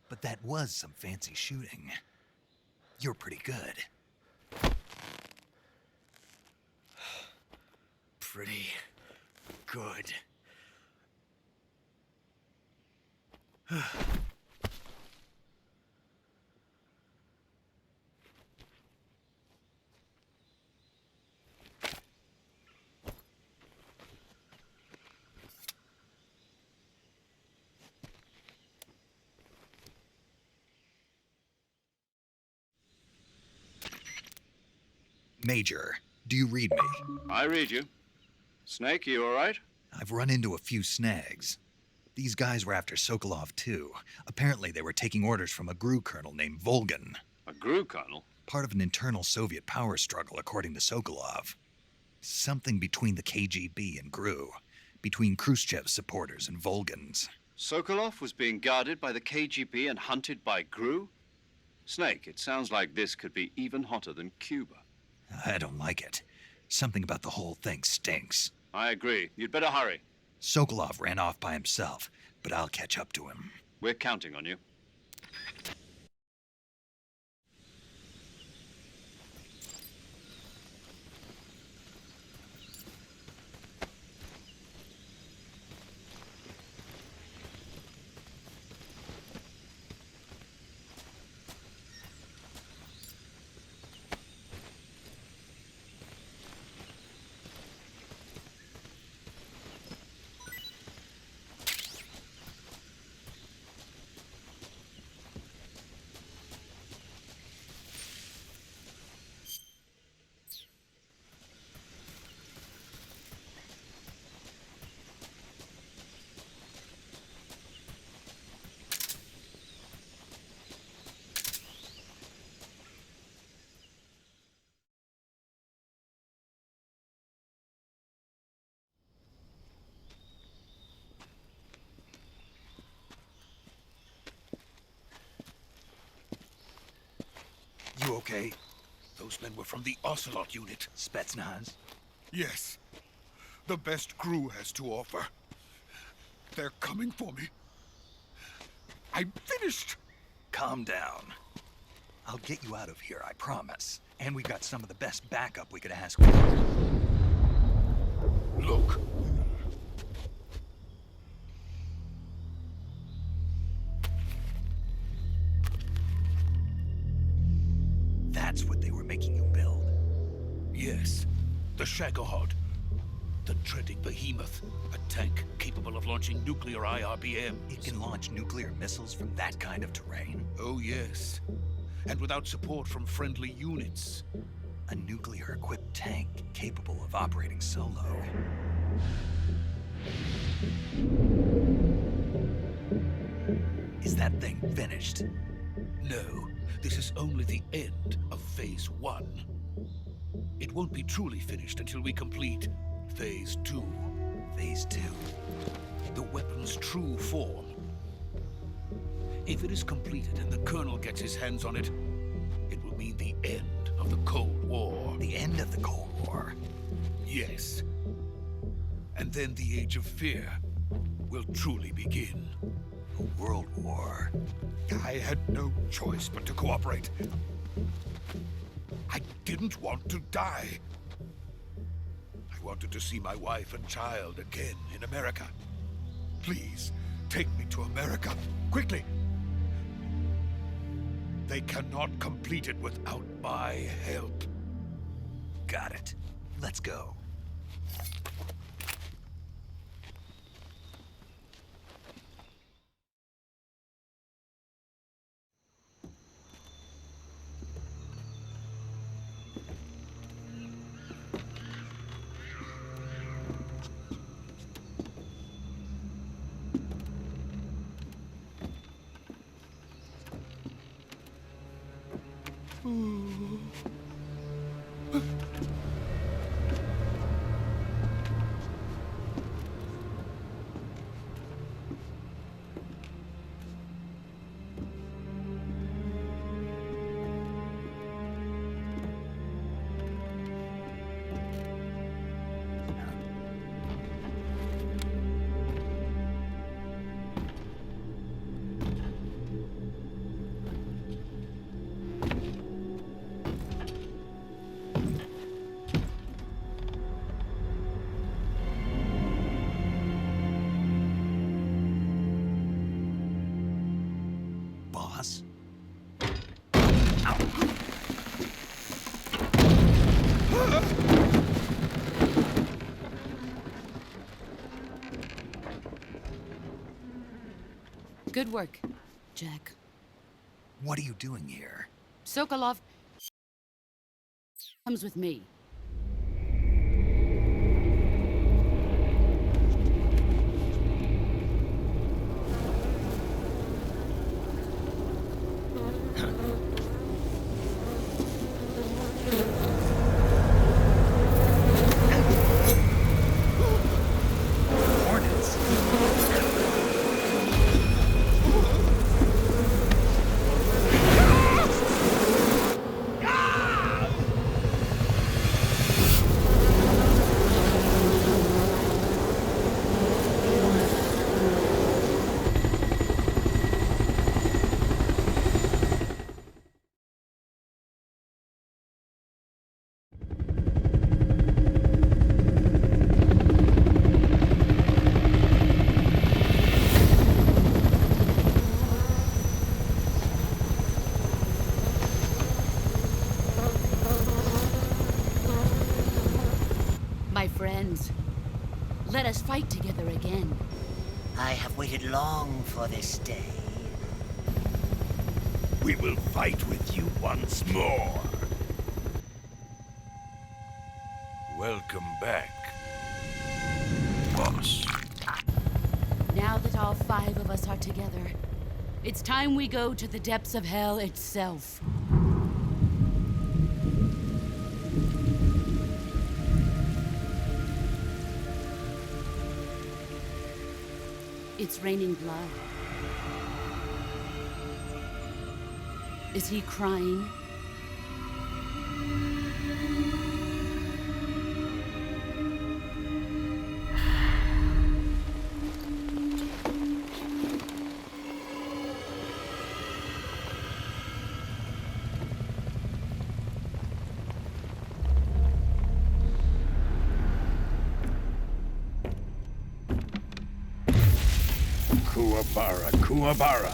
But that was some fancy shooting. You're pretty good. Pretty good. Major, do you read me? I read you. Snake, you all right? I've run into a few snags. These guys were after Sokolov too. Apparently they were taking orders from a GRU colonel named Volgan. A GRU colonel? Part of an internal Soviet power struggle, according to Sokolov. Something between the KGB and GRU. Between Khrushchev's supporters and Volgan's. Sokolov was being guarded by the KGB and hunted by GRU? Snake, it sounds like this could be even hotter than Cuba. I don't like it. Something about the whole thing stinks. I agree. You'd better hurry. Sokolov ran off by himself, but I'll catch up to him. We're counting on you. You okay? Those men were from the Ocelot unit. Spetsnaz? Yes. The best GRU has to offer. They're coming for me. I'm finished. Calm down. I'll get you out of here, I promise. And we got some of the best backup we could ask for. Look. That's what they were making you build? Yes. The Shagohod. The treading behemoth. A tank capable of launching nuclear IRBMs. It can launch nuclear missiles from that kind of terrain? Oh, yes. And without support from friendly units. A nuclear-equipped tank capable of operating solo. Is that thing finished? No. This is only the end of Phase 1. It won't be truly finished until we complete Phase 2. Phase 2? The weapon's true form. If it is completed and the Colonel gets his hands on it, it will mean the end of the Cold War. The end of the Cold War? Yes. And then the Age of Fear will truly begin. A world war? I had no choice but to cooperate. I didn't want to die. I wanted to see my wife and child again in America. Please, take me to America, quickly. They cannot complete it without my help. Got it. Let's go. Good work, Jack. What are you doing here? Sokolov comes with me. My friends, let us fight together again. I have waited long for this day. We will fight with you once more. Welcome back, boss. Now that all 5 of us are together, it's time we go to the depths of hell itself. It's raining blood. Is he crying? Kuwabara, Kuwabara.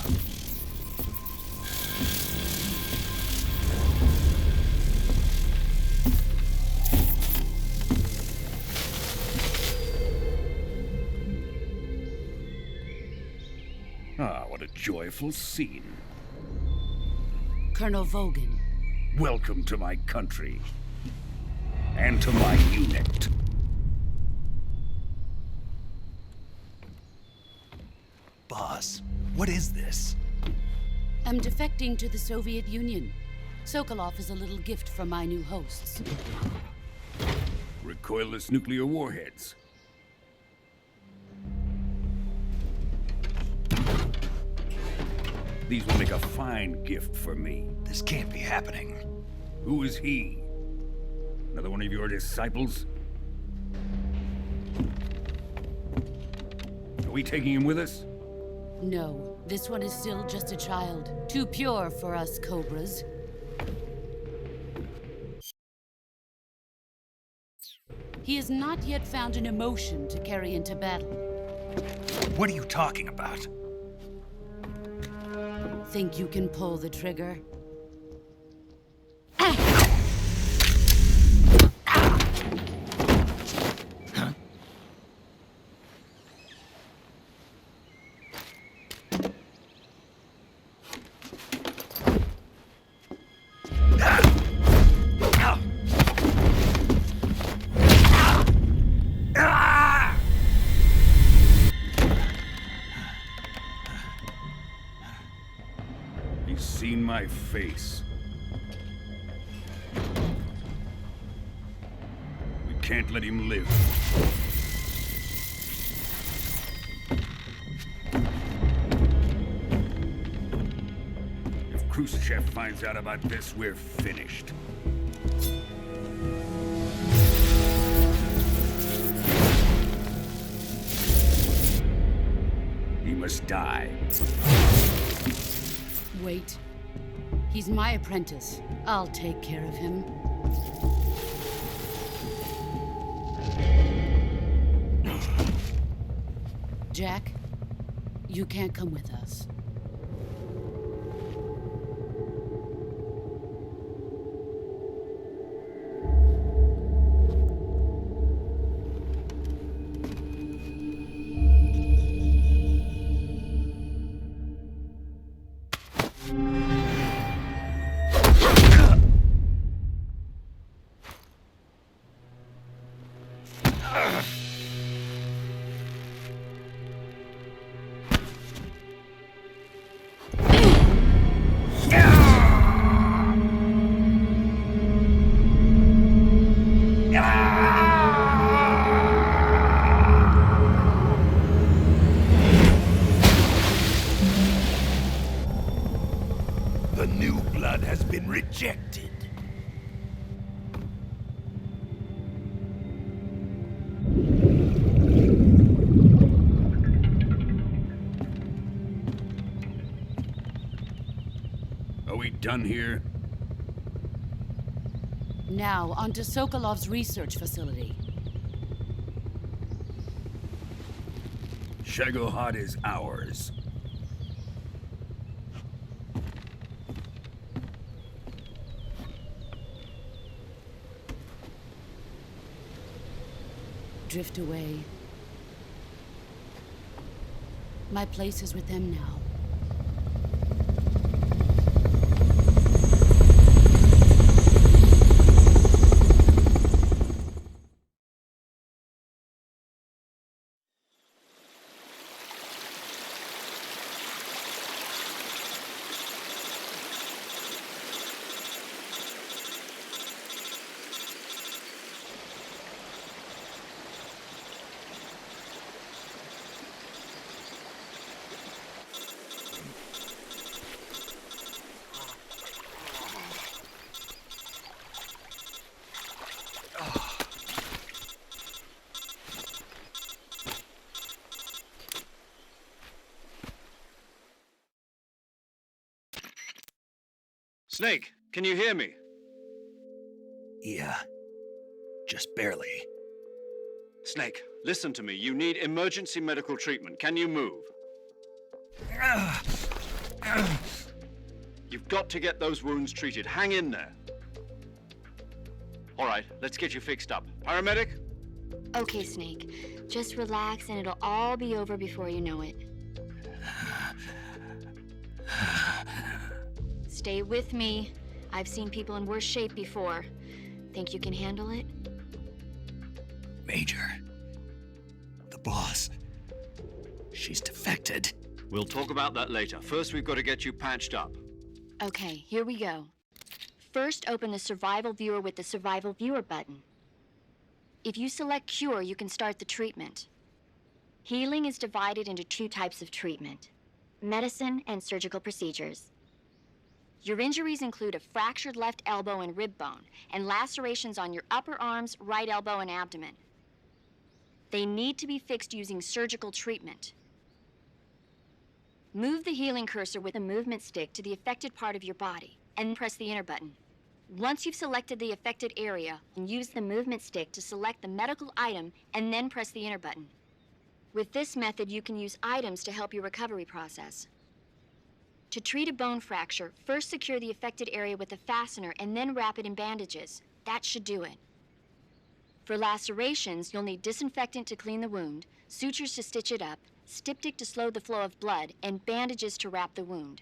Ah, what a joyful scene. Colonel Vogan. Welcome to my country. And to my unit. Boss, what is this? I'm defecting to the Soviet Union. Sokolov is a little gift from my new hosts. Recoilless nuclear warheads. These will make a fine gift for me. This can't be happening. Who is he? Another one of your disciples? Are we taking him with us? No, this one is still just a child. Too pure for us Cobras. He has not yet found an emotion to carry into battle. What are you talking about? Think you can pull the trigger? He's seen my face. We can't let him live. If Khrushchev finds out about this, we're finished. He must die. Wait. He's my apprentice. I'll take care of him. Jack, you can't come with us. Rejected. Are we done here? Now, onto Sokolov's research facility. Shagohod is ours. Drift away. My place is with them now. Snake, can you hear me? Yeah. Just barely. Snake, listen to me. You need emergency medical treatment. Can you move? You've got to get those wounds treated. Hang in there. All right, let's get you fixed up. Paramedic? Okay, Snake. Just relax and it'll all be over before you know it. Stay with me. I've seen people in worse shape before. Think you can handle it? Major. The boss. She's defected. We'll talk about that later. First, we've got to get you patched up. Okay, here we go. First, open the survival viewer with the survival viewer button. If you select cure, you can start the treatment. Healing is divided into two types of treatment: medicine and surgical procedures. Your injuries include a fractured left elbow and rib bone, and lacerations on your upper arms, right elbow, and abdomen. They need to be fixed using surgical treatment. Move the healing cursor with a movement stick to the affected part of your body, and press the enter button. Once you've selected the affected area, use the movement stick to select the medical item, and then press the enter button. With this method, you can use items to help your recovery process. To treat a bone fracture, first secure the affected area with a fastener and then wrap it in bandages. That should do it. For lacerations, you'll need disinfectant to clean the wound, sutures to stitch it up, styptic to slow the flow of blood, and bandages to wrap the wound.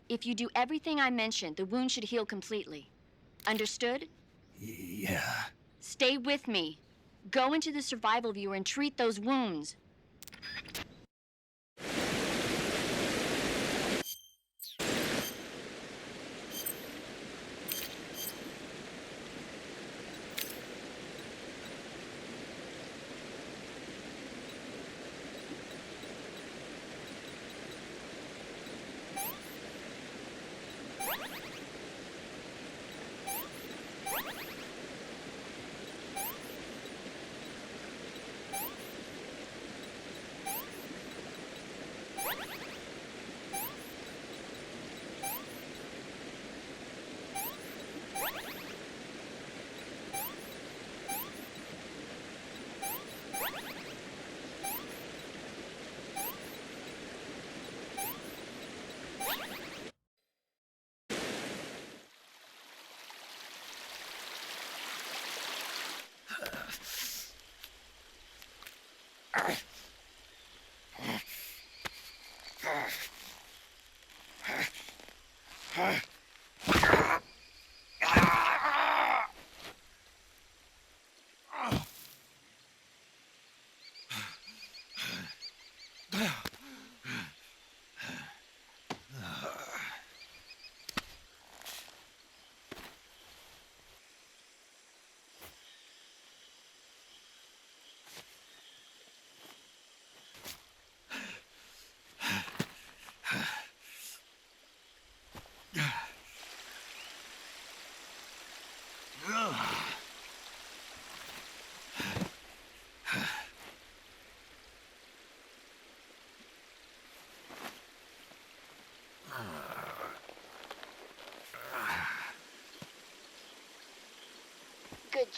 If you do everything I mentioned, the wound should heal completely. Understood? Yeah. Stay with me. Go into the survival viewer and treat those wounds.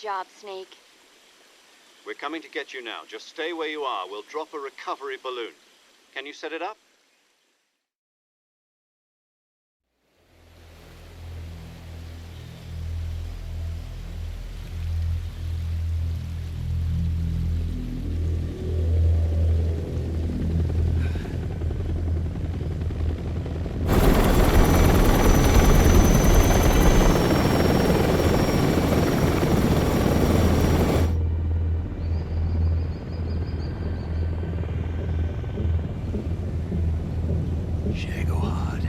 job, Snake. We're coming to get you now. Just stay where you are. We'll drop a recovery balloon. Can you set it up? Shagohod.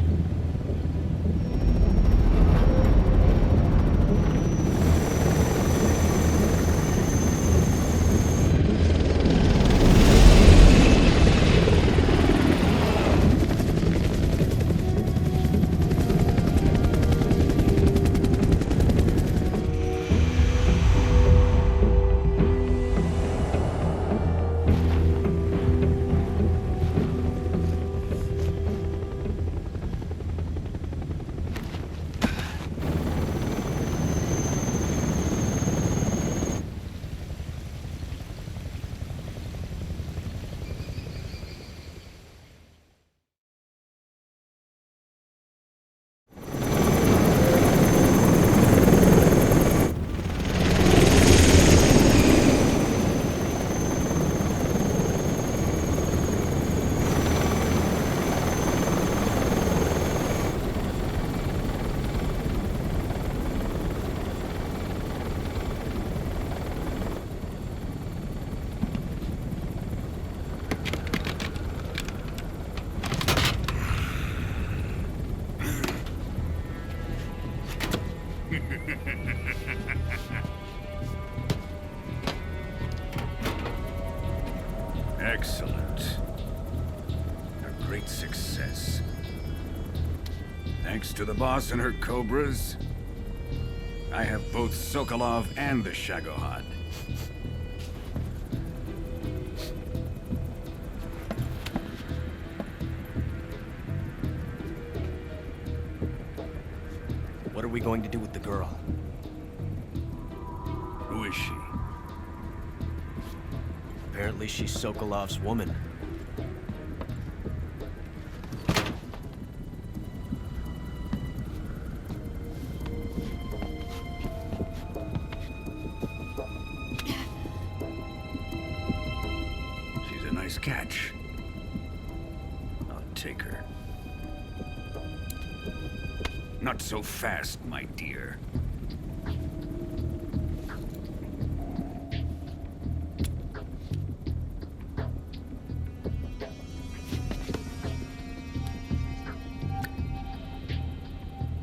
Excellent. A great success. Thanks to the boss and her cobras, I have both Sokolov and the Shagohod. What are we going to do with the girl? Who is she? Apparently she's Sokolov's woman. She's a nice catch. I'll take her. Not so fast, my dear.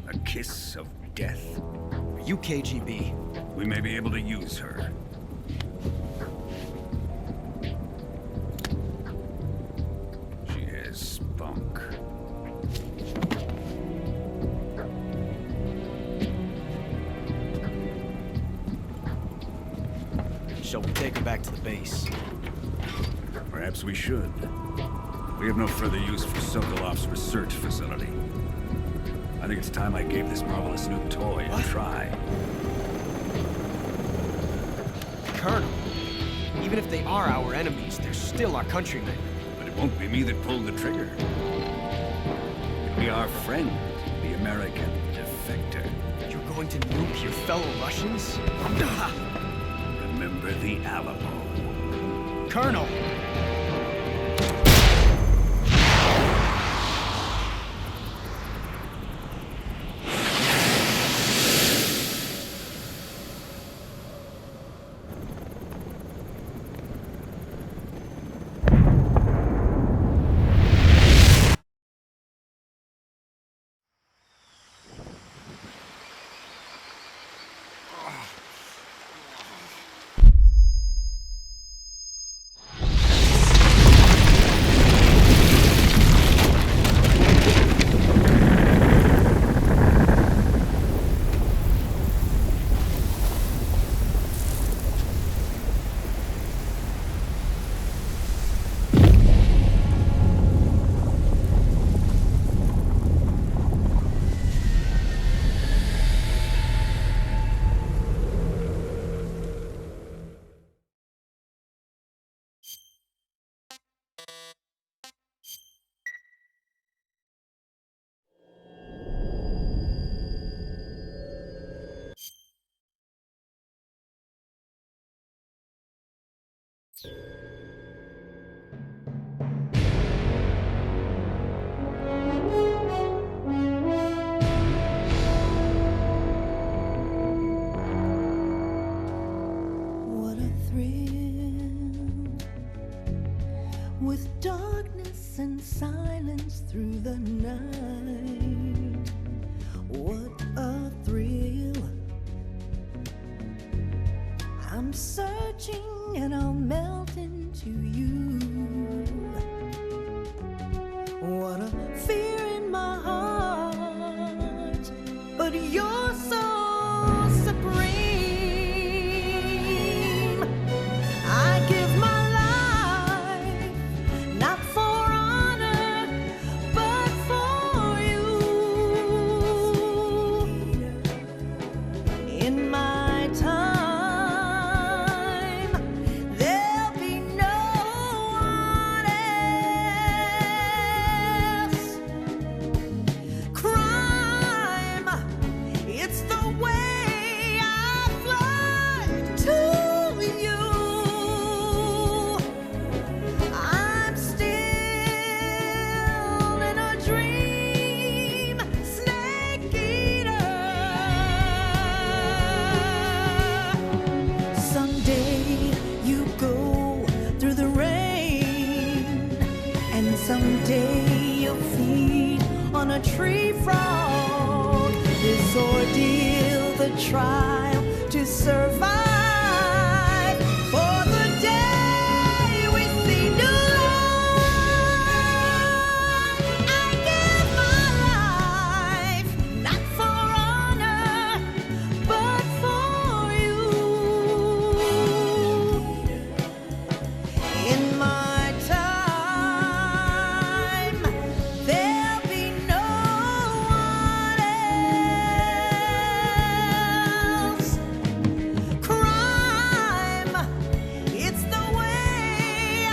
A kiss of death. Are you KGB? We may be able to use her. She has spunk. Shall we take her back to the base? Perhaps we should. We have no further use for Sokolov's research facility. I think it's time I gave this marvelous new toy a try. Colonel, even if they are our enemies, they're still our countrymen. But it won't be me that pulled the trigger. It'll be our friend, the American defector. You're going to nuke your fellow Russians? Remember the Alamo. Colonel! with darkness and silence through the night. What a thrill. I'm searching and I'll melt into you. What a fear in my heart, but you're so supreme. I give my life, not for honor, but for you. In my time, there'll be no one else. Crime, it's the way I fly to you. I'm still in a dream, snake eater. Someday you go through the rain, and someday you'll feed on a tree frog. This ordeal, the trial to survive, for the day we see new life. I give my life, not for honor, but for you. In my time, there'll be no one else. Crime, it's the way I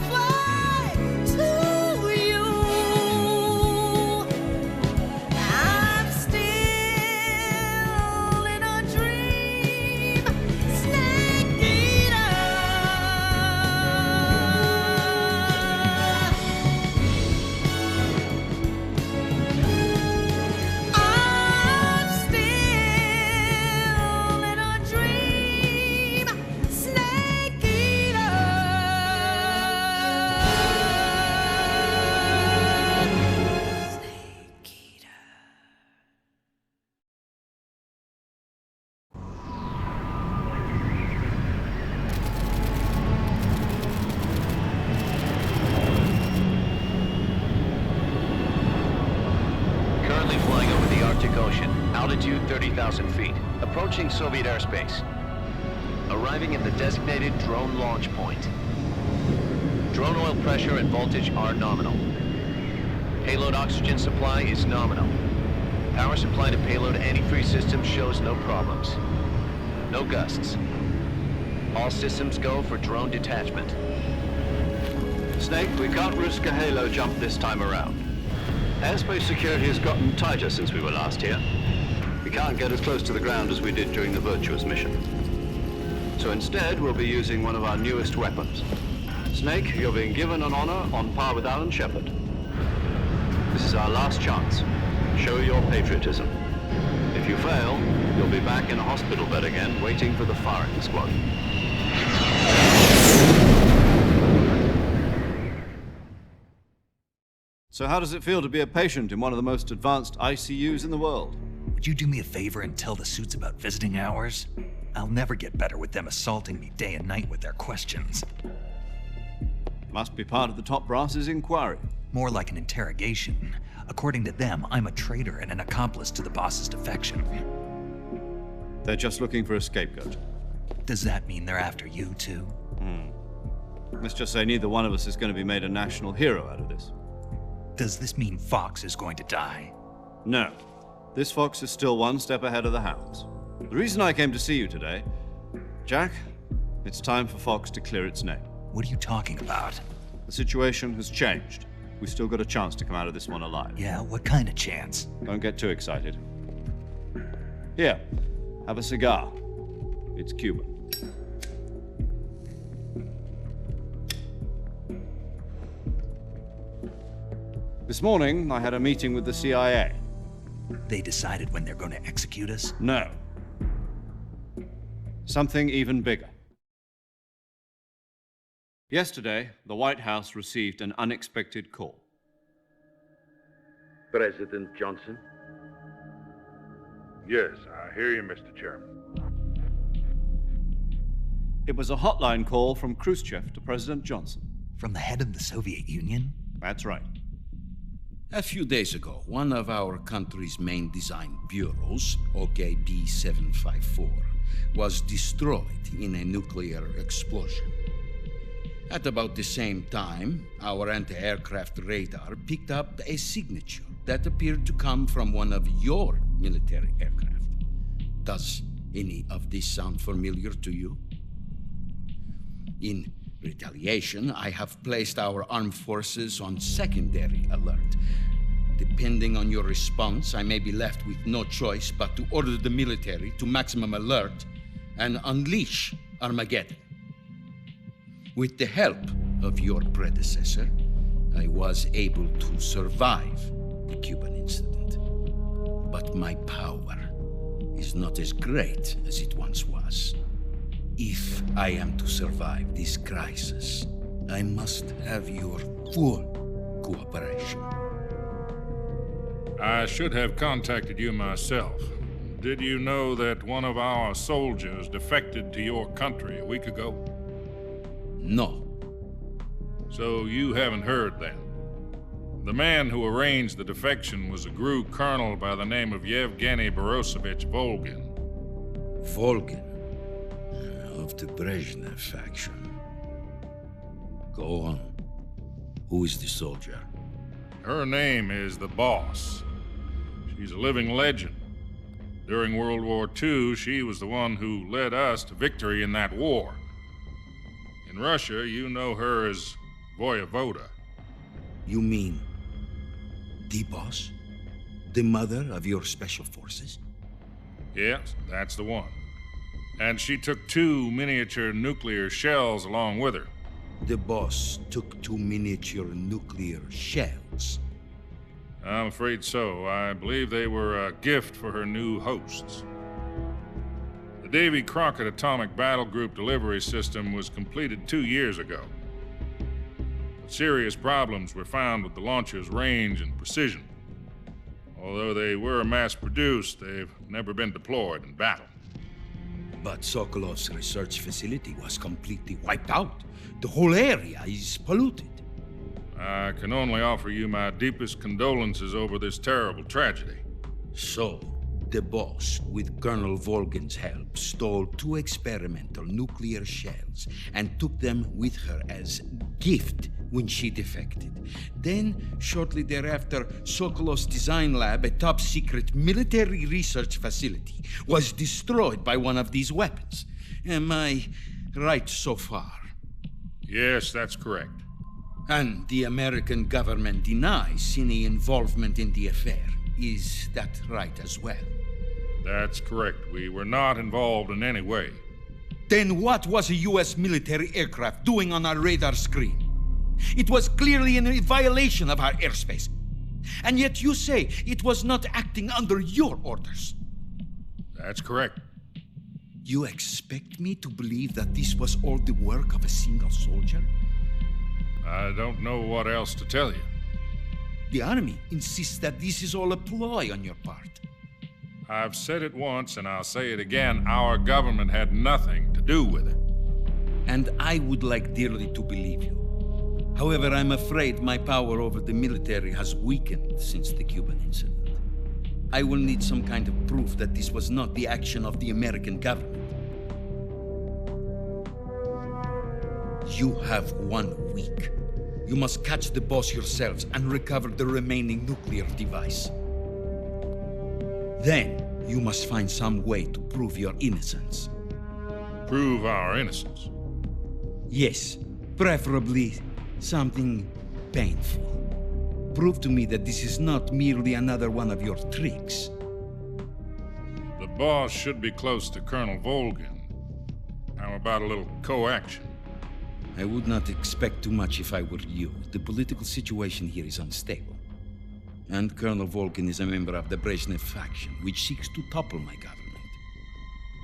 fly to you. I'm still in a dream, snake eater. I'm still in a dream, snake eater. Snake eater. Currently flying over the Arctic Ocean, altitude 30,000 feet, approaching Soviet airspace. Arriving at the designated drone launch point. Drone oil pressure and voltage are nominal. Payload oxygen supply is nominal. Power supply to payload antifreeze system shows no problems. No gusts. All systems go for drone detachment. Snake, we can't risk a halo jump this time around. Airspace security has gotten tighter since we were last here. We can't get as close to the ground as we did during the Virtuous mission. So instead, we'll be using one of our newest weapons. Snake, you're being given an honor on par with Alan Shepard. This is our last chance. Show your patriotism. If you fail, you'll be back in a hospital bed again, waiting for the firing squad. So how does it feel to be a patient in one of the most advanced ICUs in the world? Would you do me a favor and tell the suits about visiting hours? I'll never get better with them assaulting me day and night with their questions. Must be part of the top brass's inquiry. More like an interrogation. According to them, I'm a traitor and an accomplice to the boss's defection. They're just looking for a scapegoat. Does that mean they're after you, too? Let's just say neither one of us is going to be made a national hero out of this. Does this mean Fox is going to die? No. This fox is still one step ahead of the hounds. The reason I came to see you today, Jack, it's time for Fox to clear its name. What are you talking about? The situation has changed. We've still got a chance to come out of this one alive. Yeah, what kind of chance? Don't get too excited. Here, have a cigar. It's Cuban. This morning, I had a meeting with the CIA. They decided when they're going to execute us? No. Something even bigger. Yesterday, the White House received an unexpected call. President Johnson? Yes, I hear you, Mr. Chairman. It was a hotline call from Khrushchev to President Johnson. From the head of the Soviet Union? That's right. A few days ago, one of our country's main design bureaus, OKB 754, was destroyed in a nuclear explosion. At about the same time, our anti-aircraft radar picked up a signature that appeared to come from one of your military aircraft. Does any of this sound familiar to you? In retaliation, I have placed our armed forces on secondary alert. Depending on your response, I may be left with no choice but to order the military to maximum alert and unleash Armageddon. With the help of your predecessor, I was able to survive the Cuban incident. But my power is not as great as it once was. If I am to survive this crisis, I must have your full cooperation. I should have contacted you myself. Did you know that one of our soldiers defected to your country a week ago? No. So you haven't heard then? The man who arranged the defection was a GRU colonel by the name of Yevgeny Borosovich Volgin. Volgin? Of the Brezhnev faction. Go on. Who is the soldier? Her name is the Boss. She's a living legend. During World War II, she was the one who led us to victory in that war. In Russia, you know her as Voyevoda. You mean the Boss? The mother of your special forces? Yes, that's the one. And she took 2 miniature nuclear shells along with her. The Boss took 2 miniature nuclear shells? I'm afraid so. I believe they were a gift for her new hosts. The Davy Crockett Atomic Battle Group delivery system was completed 2 years ago. But serious problems were found with the launcher's range and precision. Although they were mass-produced, they've never been deployed in battle. But Sokolov's research facility was completely wiped out. The whole area is polluted. I can only offer you my deepest condolences over this terrible tragedy. So, the Boss, with Colonel Volgin's help, stole 2 experimental nuclear shells and took them with her as gift when she defected. Then, shortly thereafter, Sokolov's design lab, a top-secret military research facility, was destroyed by one of these weapons. Am I right so far? Yes, that's correct. And the American government denies any involvement in the affair. Is that right as well? That's correct. We were not involved in any way. Then what was a U.S. military aircraft doing on our radar screen? It was clearly in a violation of our airspace. And yet you say it was not acting under your orders. That's correct. You expect me to believe that this was all the work of a single soldier? I don't know what else to tell you. The Army insists that this is all a ploy on your part. I've said it once and I'll say it again. Our government had nothing to do with it. And I would like dearly to believe you. However, I'm afraid my power over the military has weakened since the Cuban incident. I will need some kind of proof that this was not the action of the American government. You have 1 week. You must catch the Boss yourselves and recover the remaining nuclear device. Then, you must find some way to prove your innocence. Prove our innocence? Yes, preferably something painful. Prove to me that this is not merely another one of your tricks. The Boss should be close to Colonel Volgin. How about a little coaction? I would not expect too much if I were you. The political situation here is unstable. And Colonel Volgin is a member of the Brezhnev faction, which seeks to topple my government.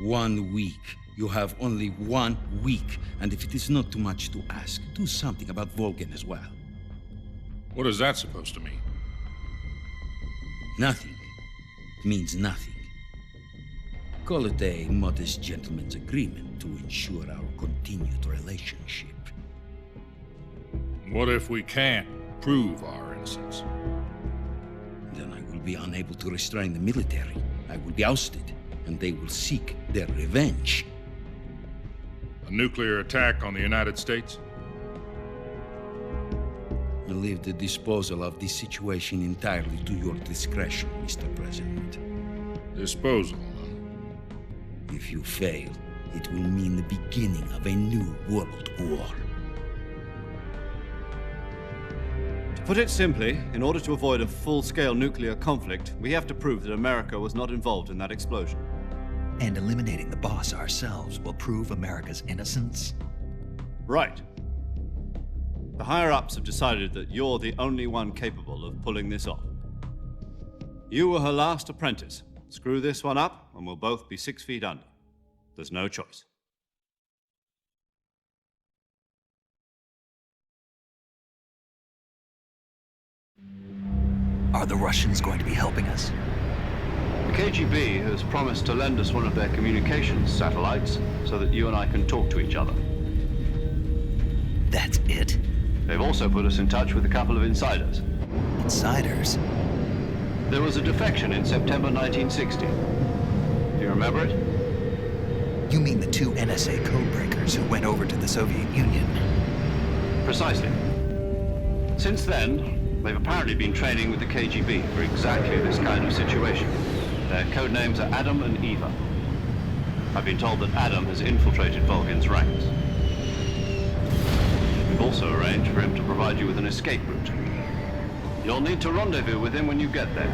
1 week. You have only 1 week, and if it is not too much to ask, do something about Volgin as well. What is that supposed to mean? Nothing. It means nothing. Call it a modest gentleman's agreement to ensure our continued relationship. What if we can't prove our innocence? Then I will be unable to restrain the military. I will be ousted, and they will seek their revenge. A nuclear attack on the United States? I leave the disposal of this situation entirely to your discretion, Mr. President. Disposal, huh? If you fail, it will mean the beginning of a new world war. To put it simply, in order to avoid a full-scale nuclear conflict, we have to prove that America was not involved in that explosion. And eliminating the boss ourselves will prove America's innocence? Right. The higher-ups have decided that you're the only one capable of pulling this off. You were her last apprentice. Screw this one up, and we'll both be 6 feet under. There's no choice. Are the Russians going to be helping us? The KGB has promised to lend us one of their communications satellites so that you and I can talk to each other. That's it? They've also put us in touch with a couple of insiders. Insiders? There was a defection in September 1960. Do you remember it? You mean the 2 NSA codebreakers who went over to the Soviet Union? Precisely. Since then, they've apparently been training with the KGB for exactly this kind of situation. Their codenames are Adam and Eva. I've been told that Adam has infiltrated Volgin's ranks. We've also arranged for him to provide you with an escape route. You'll need to rendezvous with him when you get there.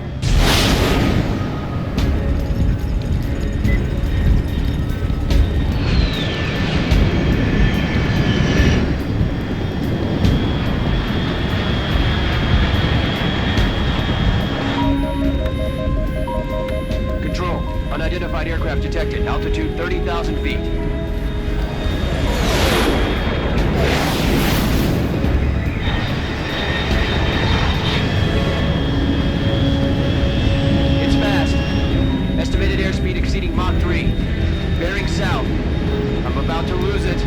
Control, unidentified aircraft detected. Altitude 30,000 feet. Estimated airspeed exceeding Mach 3. Bearing south. I'm about to lose it.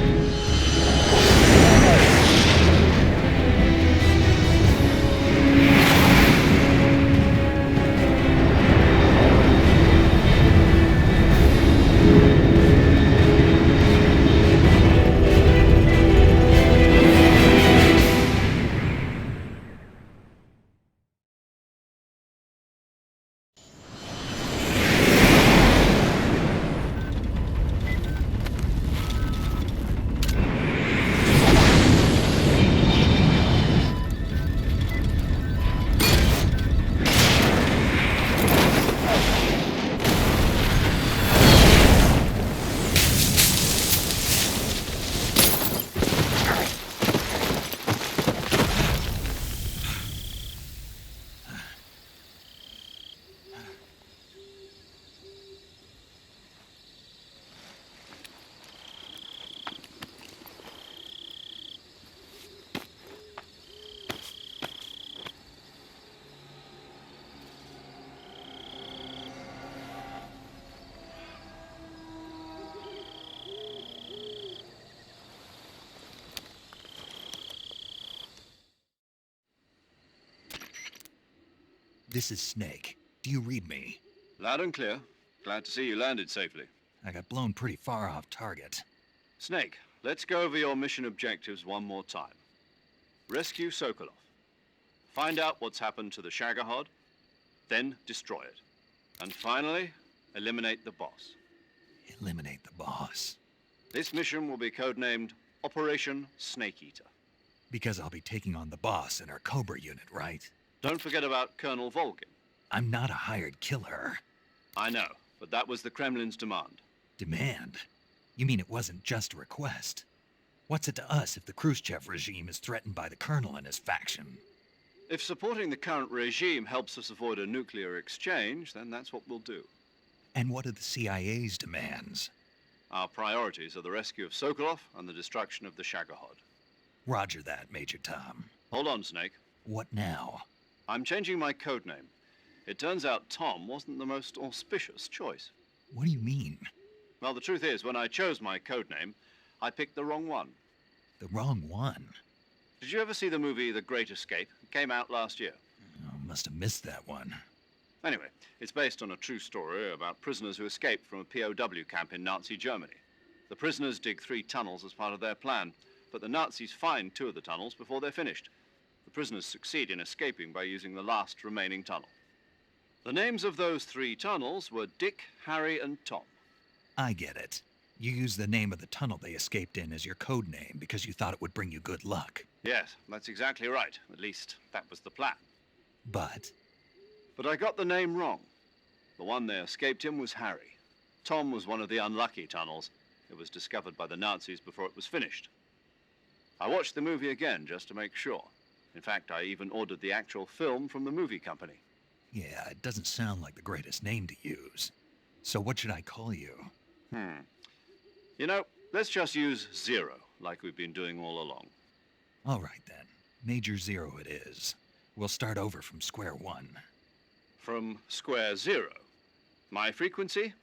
This is Snake. Do you read me? Loud and clear. Glad to see you landed safely. I got blown pretty far off target. Snake, let's go over your mission objectives one more time. Rescue Sokolov. Find out what's happened to the Shagohod, then destroy it. And finally, eliminate the boss. Eliminate the boss? This mission will be codenamed Operation Snake Eater. Because I'll be taking on the boss in our Cobra unit, right? Don't forget about Colonel Volgin. I'm not a hired killer. I know, but that was the Kremlin's demand. Demand? You mean it wasn't just a request? What's it to us if the Khrushchev regime is threatened by the Colonel and his faction? If supporting the current regime helps us avoid a nuclear exchange, then that's what we'll do. And what are the CIA's demands? Our priorities are the rescue of Sokolov and the destruction of the Shagohod. Roger that, Major Tom. Hold on, Snake. What now? I'm changing my codename. It turns out Tom wasn't the most auspicious choice. What do you mean? Well, the truth is, when I chose my codename, I picked the wrong one. The wrong one? Did you ever see the movie The Great Escape? It came out last year. Oh, must have missed that one. Anyway, it's based on a true story about prisoners who escaped from a POW camp in Nazi Germany. The prisoners dig 3 tunnels as part of their plan, but the Nazis find 2 of the tunnels before they're finished. The prisoners succeed in escaping by using the last remaining tunnel. The names of those 3 tunnels were Dick, Harry, and Tom. I get it. You used the name of the tunnel they escaped in as your code name because you thought it would bring you good luck. Yes, that's exactly right. At least, that was the plan. But I got the name wrong. The one they escaped in was Harry. Tom was one of the unlucky tunnels. It was discovered by the Nazis before it was finished. I watched the movie again just to make sure. In fact, I even ordered the actual film from the movie company. yeah, it doesn't sound like the greatest name to use. So what should I call you? You know, let's just use Zero, like we've been doing all along. All right, then. Major Zero it is. We'll start over from square one. From square 0. My frequency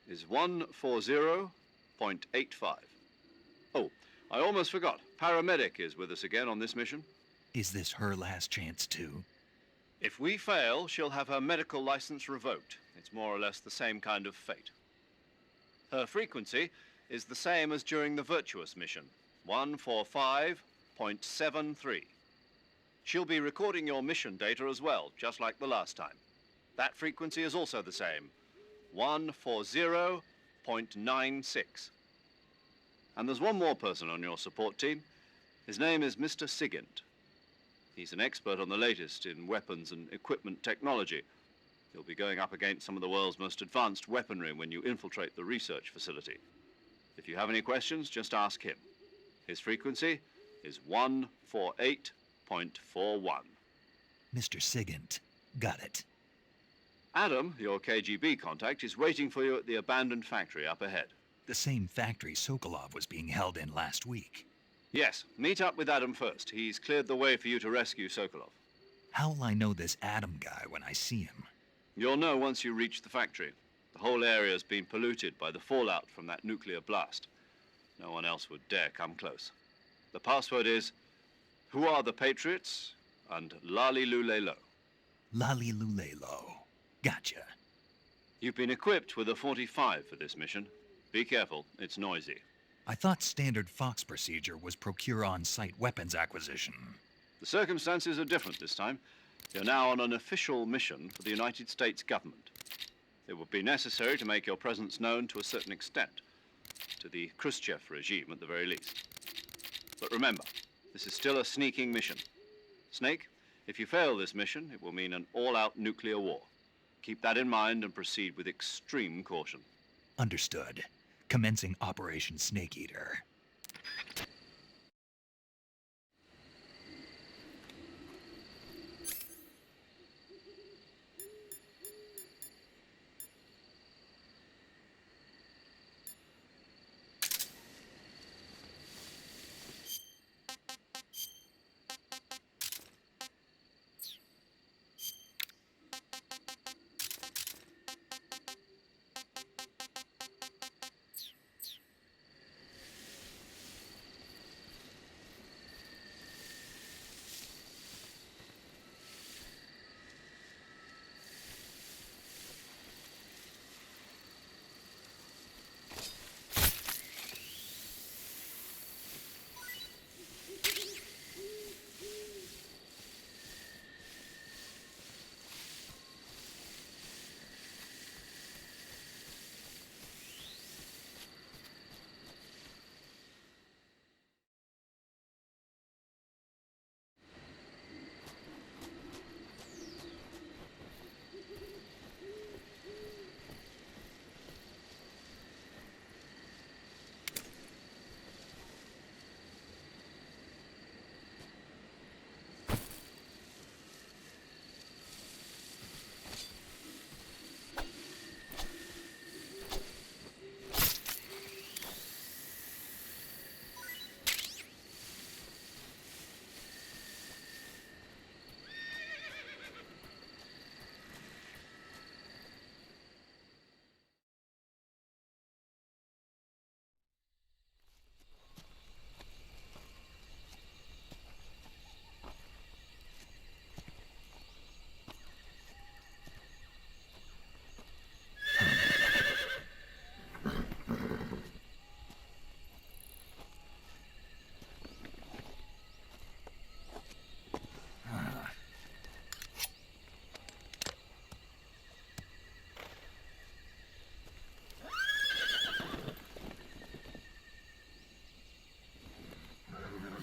is 140.85. Oh, I almost forgot. Paramedic is with us again on this mission. Is this her last chance, too? If we fail, she'll have her medical license revoked. It's more or less the same kind of fate. Her frequency is the same as during the Virtuous mission, 145.73. She'll be recording your mission data as well, just like the last time. That frequency is also the same, 140.96. And there's one more person on your support team. His name is Mr. Sigint. He's an expert on the latest in weapons and equipment technology. You'll be going up against some of the world's most advanced weaponry when you infiltrate the research facility. If you have any questions, just ask him. His frequency is 148.41. Mr. Sigint. Got it. Adam, your KGB contact, is waiting for you at the abandoned factory up ahead. The same factory Sokolov was being held in last week. Yes, meet up with Adam first. He's cleared the way for you to rescue Sokolov. How will I know this Adam guy when I see him? You'll know once you reach the factory. The whole area's been polluted by the fallout from that nuclear blast. No one else would dare come close. The password is, "Who are the Patriots?" and Lali Lulelo. Lali Lulelo. Gotcha. You've been equipped with a 45 for this mission. Be careful, it's noisy. I thought standard Fox procedure was procure on-site weapons acquisition. The circumstances are different this time. You're now on an official mission for the United States government. It would be necessary to make your presence known to a certain extent, to the Khrushchev regime at the very least. But remember, this is still a sneaking mission. Snake, if you fail this mission, it will mean an all-out nuclear war. Keep that in mind and proceed with extreme caution. Understood. Commencing Operation Snake Eater.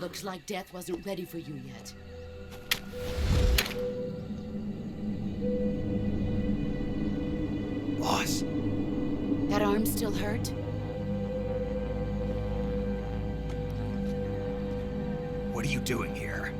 Looks like death wasn't ready for you yet. Boss. That arm still hurt? What are you doing here?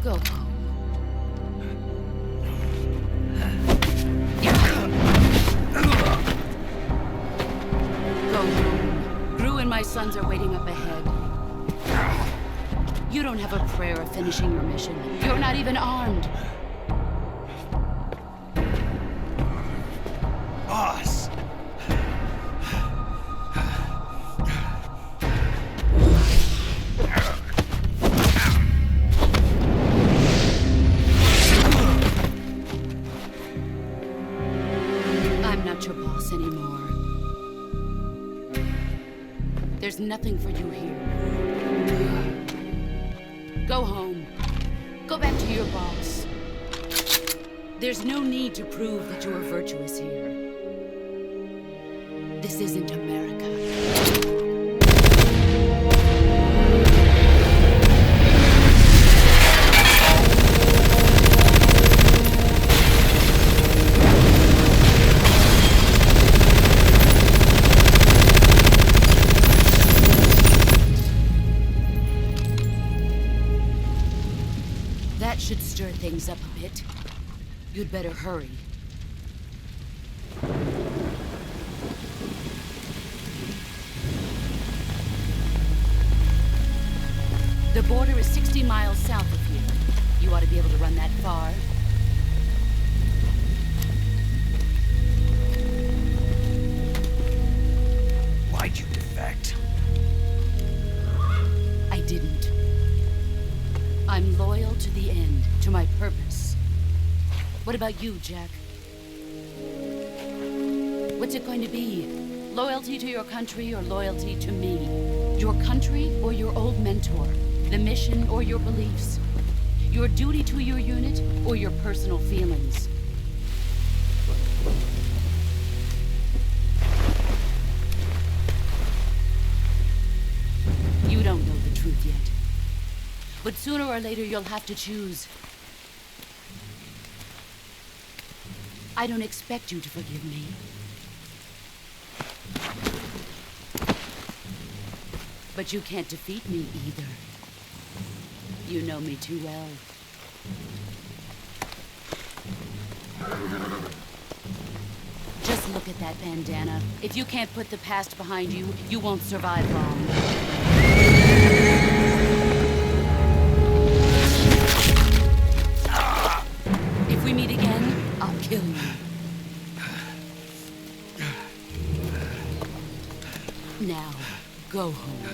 Go home. Go home. Gru and my sons are waiting up ahead. You don't have a prayer of finishing your mission. You're not even armed. Boss! I'm not your boss anymore. There's nothing for you here. Go home. Go back to your boss. There's no need to prove that you are virtuous here. This isn't America. That should stir things up a bit. You'd better hurry. The border is 60 miles south of here. You ought to be able to run that far. Why'd you defect? I didn't. I'm loyal to the end, to my purpose. What about you, Jack? What's it going to be? Loyalty to your country or loyalty to me? Your country or your old mentor? The mission or your beliefs? Your duty to your unit or your personal feelings? You don't know the truth yet. But sooner or later, you'll have to choose. I don't expect you to forgive me. But you can't defeat me either. You know me too well. Just look at that bandana. If you can't put the past behind you, you won't survive long. If we meet again, I'll kill you. Now, go home.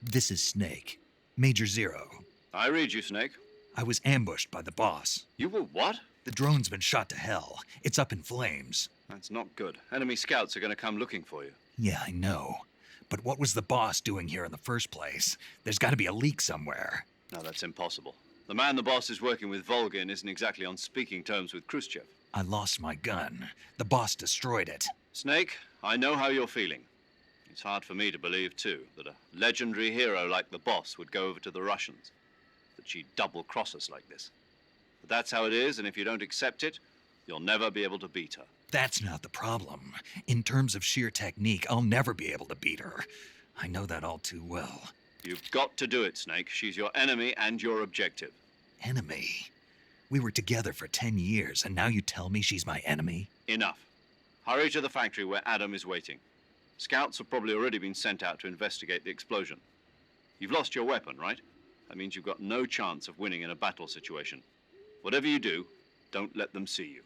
This is Snake. Major Zero. I read you, Snake. I was ambushed by the boss. You were what? The drone's been shot to hell. It's up in flames. That's not good. Enemy scouts are going to come looking for you. Yeah, I know. But what was the boss doing here in the first place? There's got to be a leak somewhere. No, that's impossible. The man the boss is working with, Volgin, isn't exactly on speaking terms with Khrushchev. I lost my gun. The boss destroyed it. Snake, I know how you're feeling. It's hard for me to believe, too, that a legendary hero like the boss would go over to the Russians. That she'd double-cross us like this. But that's how it is, and if you don't accept it, you'll never be able to beat her. That's not the problem. In terms of sheer technique, I'll never be able to beat her. I know that all too well. You've got to do it, Snake. She's your enemy and your objective. Enemy? We were together for 10 years, and now you tell me she's my enemy? Enough. Hurry to the factory where Adam is waiting. Scouts have probably already been sent out to investigate the explosion. You've lost your weapon, right? That means you've got no chance of winning in a battle situation. Whatever you do, don't let them see you.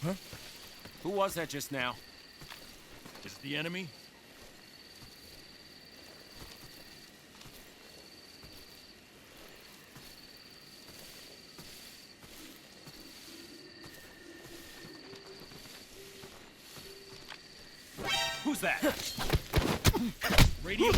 Huh? Who was that just now? Is it the enemy? Who's that? Radio.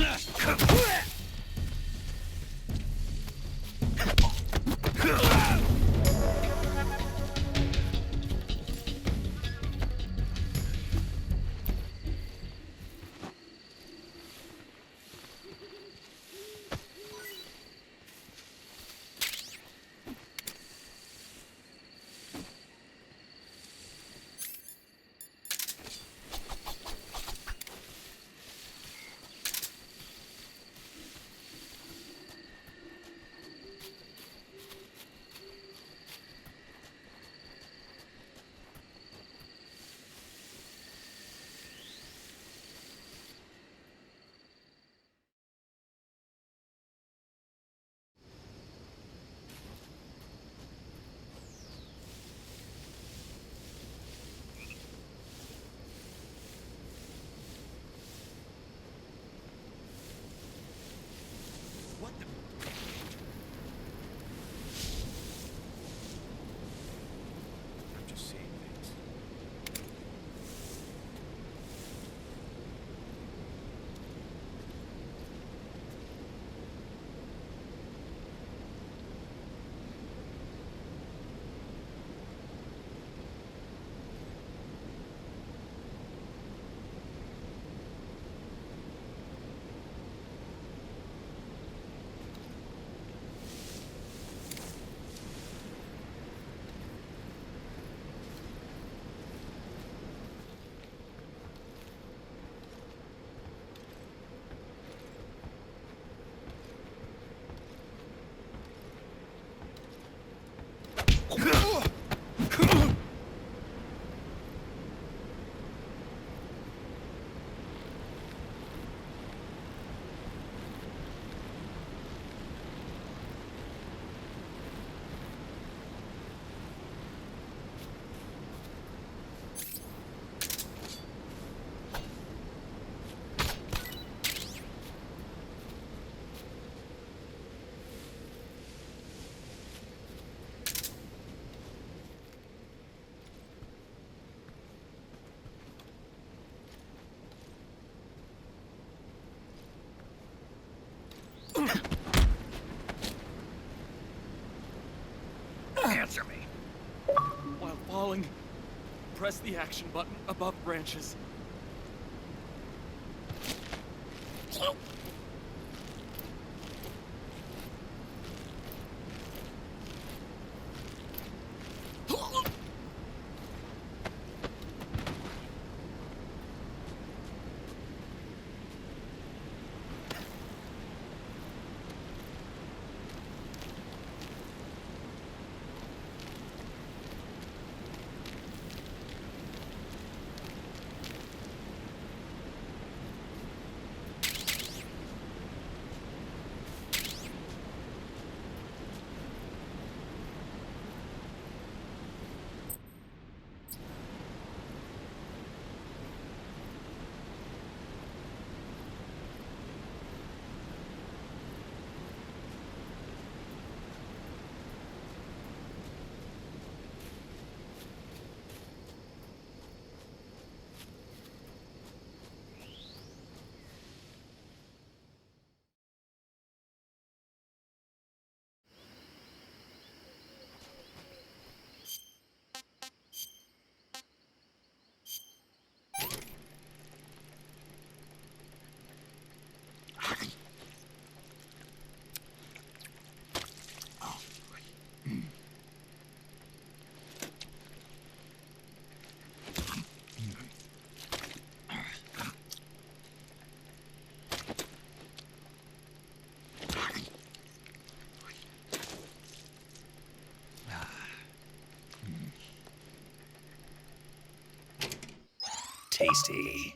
Answer me. While falling, press the action button above branches. Tasty.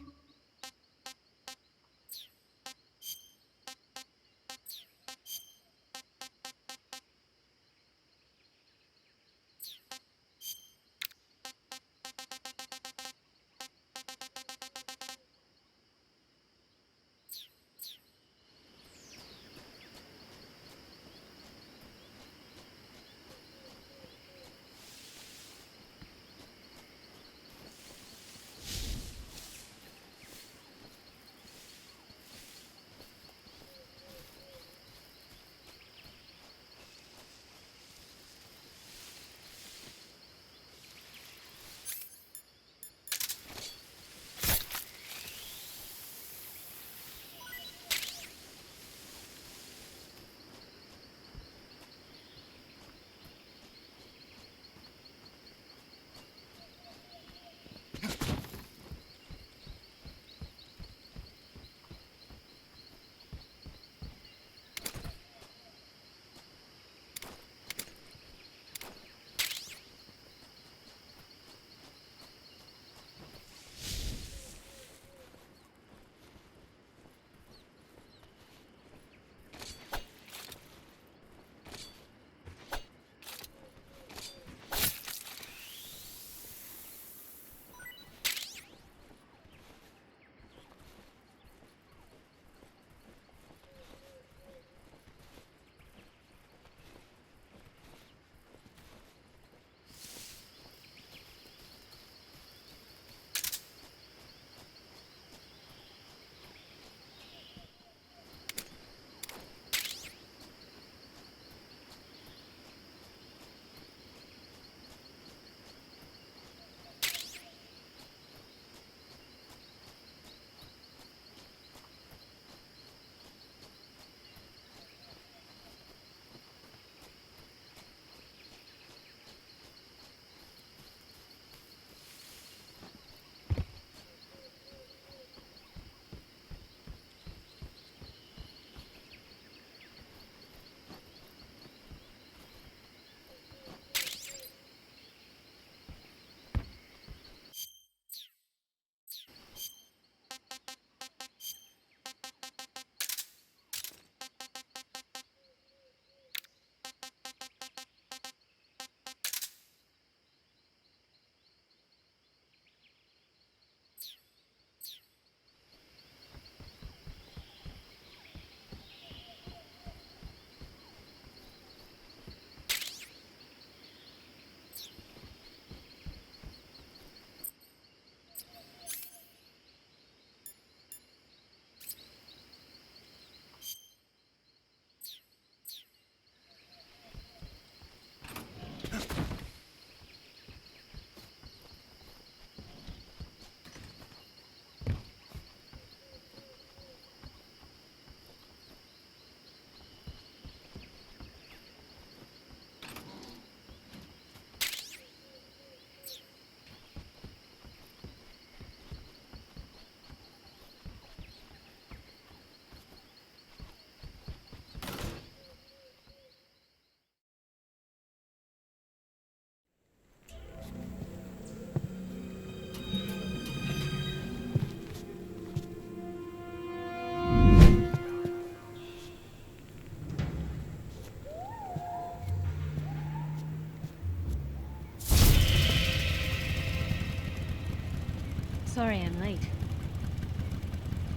Sorry I'm late.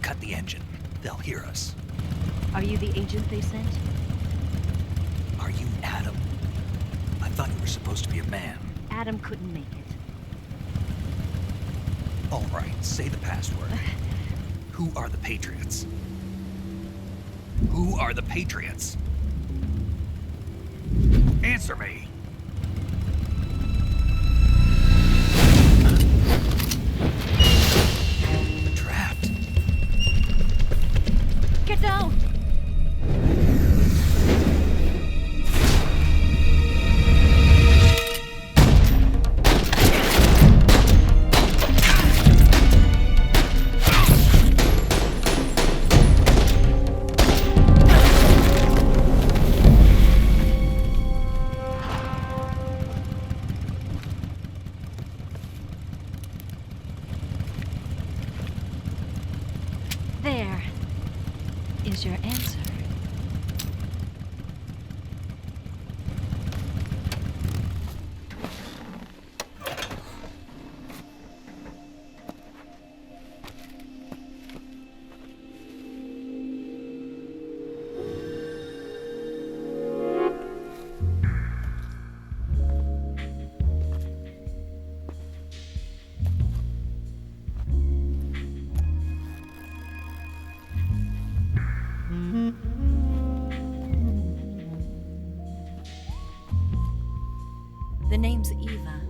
Cut the engine. They'll hear us. Are you the agent they sent? Are you Adam? I thought you were supposed to be a man. Adam couldn't make it. All right, say the password. Who are the Patriots? Who are the Patriots? Answer me! Trapped. Get down! There is your answer. The name's Eva.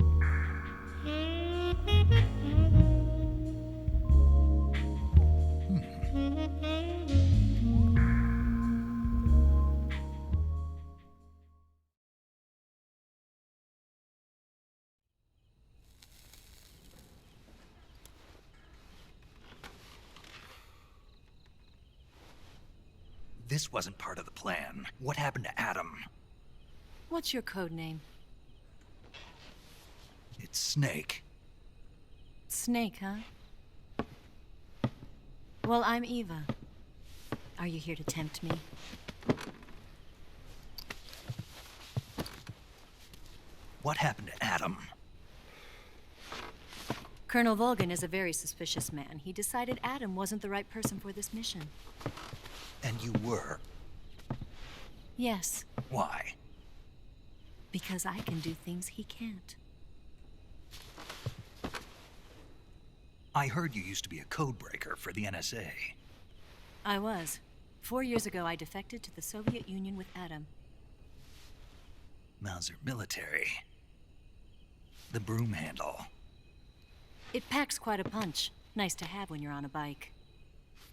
This wasn't part of the plan. What happened to Adam? What's your code name? It's Snake. Snake, huh? Well, I'm Eva. Are you here to tempt me? What happened to Adam? Colonel Volgan is a very suspicious man. He decided Adam wasn't the right person for this mission. And you were? Yes. Why? Because I can do things he can't. I heard you used to be a codebreaker for the NSA. I was. 4 years ago, I defected to the Soviet Union with Adam. Mauser military. The broom handle. It packs quite a punch. Nice to have when you're on a bike.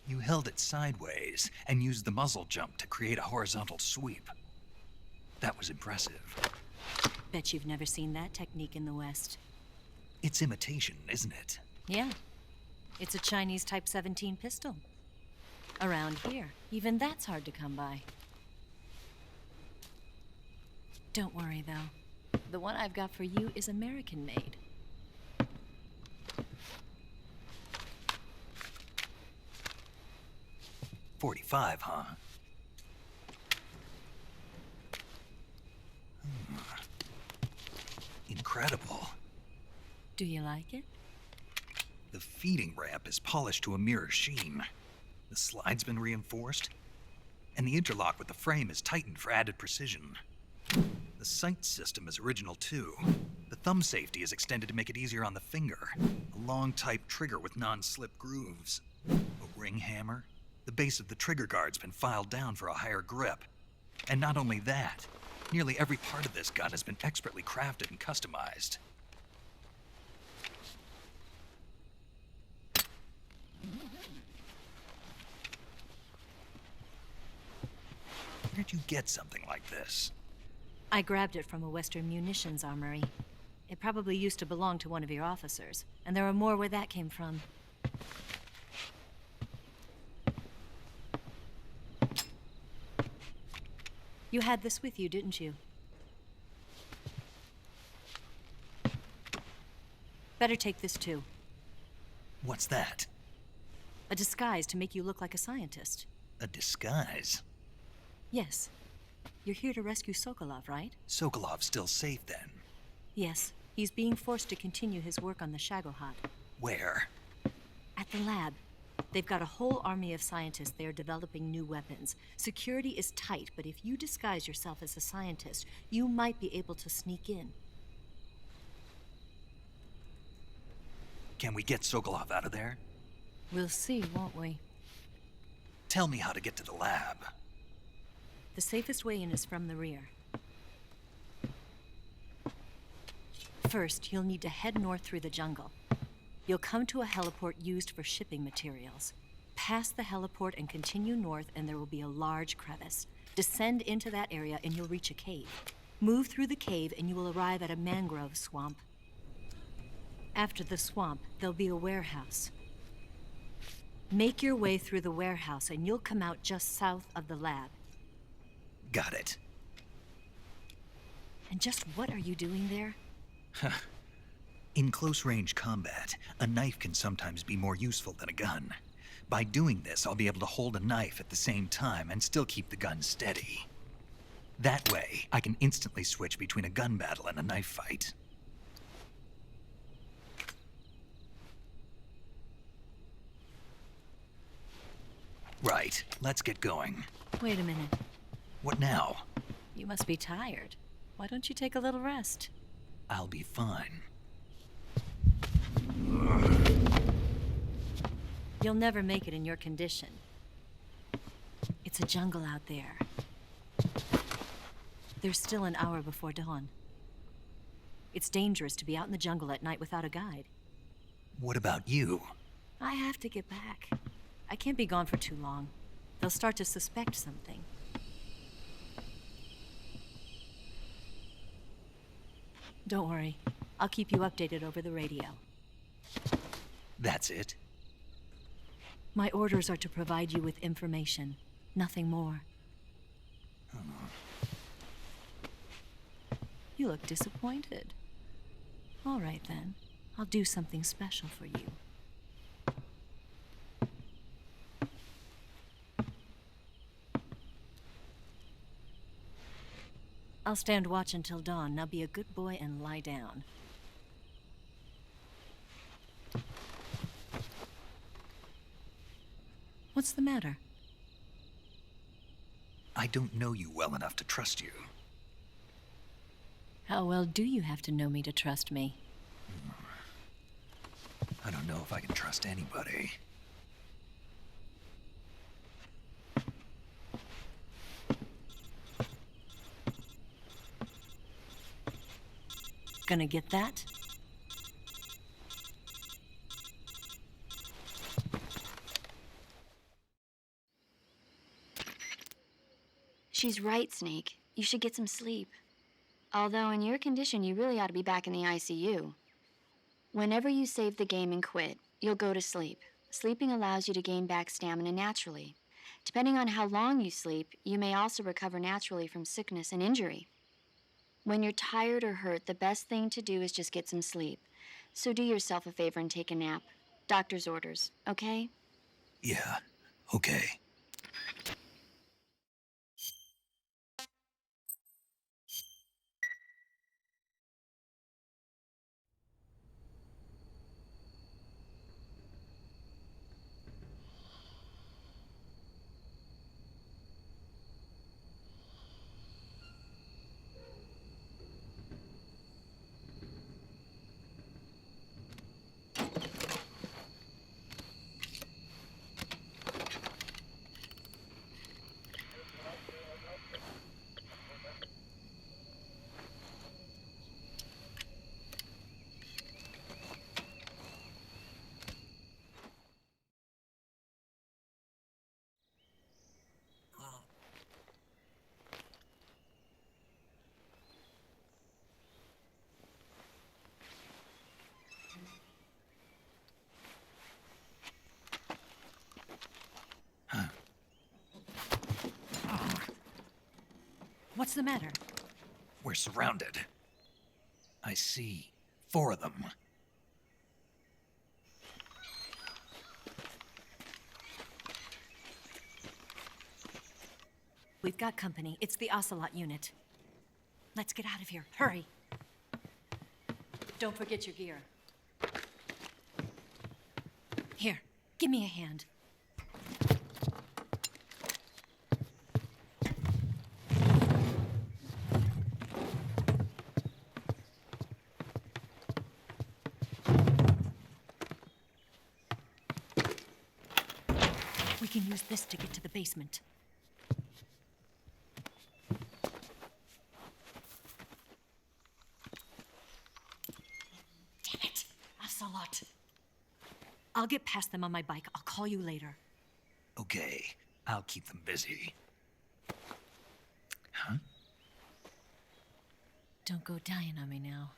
You held it sideways and used the muzzle jump to create a horizontal sweep. That was impressive. Bet you've never seen that technique in the West. It's imitation, isn't it? Yeah. It's a Chinese Type 17 pistol. Around here, even that's hard to come by. Don't worry, though. The one I've got for you is American-made. .45, huh? Incredible. Do you like it? The feeding ramp is polished to a mirror sheen. The slide's been reinforced, and the interlock with the frame is tightened for added precision. The sight system is original too. The thumb safety is extended to make it easier on the finger. A long type trigger with non-slip grooves. A ring hammer. The base of the trigger guard's been filed down for a higher grip. And not only that, nearly every part of this gun has been expertly crafted and customized. Where'd you get something like this? I grabbed it from a Western munitions armory. It probably used to belong to one of your officers, and there are more where that came from. You had this with you, didn't you? Better take this too. What's that? A disguise to make you look like a scientist. A disguise? Yes. You're here to rescue Sokolov, right? Sokolov's still safe then? Yes. He's being forced to continue his work on the Shagohod. Where? At the lab. They've got a whole army of scientists there developing new weapons. Security is tight, but if you disguise yourself as a scientist, you might be able to sneak in. Can we get Sokolov out of there? We'll see, won't we? Tell me how to get to the lab. The safest way in is from the rear. First, you'll need to head north through the jungle. You'll come to a heliport used for shipping materials. Pass the heliport and continue north, and there will be a large crevice. Descend into that area and you'll reach a cave. Move through the cave and you will arrive at a mangrove swamp. After the swamp, there'll be a warehouse. Make your way through the warehouse and you'll come out just south of the lab. Got it. And just what are you doing there? In close-range combat, a knife can sometimes be more useful than a gun. By doing this, I'll be able to hold a knife at the same time and still keep the gun steady. That way, I can instantly switch between a gun battle and a knife fight. Right, let's get going. Wait a minute. What now? You must be tired. Why don't you take a little rest? I'll be fine. You'll never make it in your condition. It's a jungle out there. There's still an hour before dawn. It's dangerous to be out in the jungle at night without a guide. What about you? I have to get back. I can't be gone for too long. They'll start to suspect something. Don't worry. I'll keep you updated over the radio. That's it? My orders are to provide you with information. Nothing more. You look disappointed. All right, then. I'll do something special for you. I'll stand watch until dawn. Now be a good boy and lie down. What's the matter? I don't know you well enough to trust you. How well do you have to know me to trust me? I don't know if I can trust anybody. Gonna get that? She's right, Snake. You should get some sleep. Although in your condition, you really ought to be back in the ICU. Whenever you save the game and quit, you'll go to sleep. Sleeping allows you to gain back stamina naturally. Depending on how long you sleep, you may also recover naturally from sickness and injury. When you're tired or hurt, the best thing to do is just get some sleep. So do yourself a favor and take a nap. Doctor's orders, okay? Yeah, okay. What's the matter? We're surrounded. I see 4 of them. We've got company. It's the Ocelot unit. Let's get out of here. Hurry. Don't forget your gear. Here, Give me a hand. We can use this to get to the basement. Damn it! Ocelot. I'll get past them on my bike. I'll call you later. Okay, I'll keep them busy. Huh? Don't go dying on me now.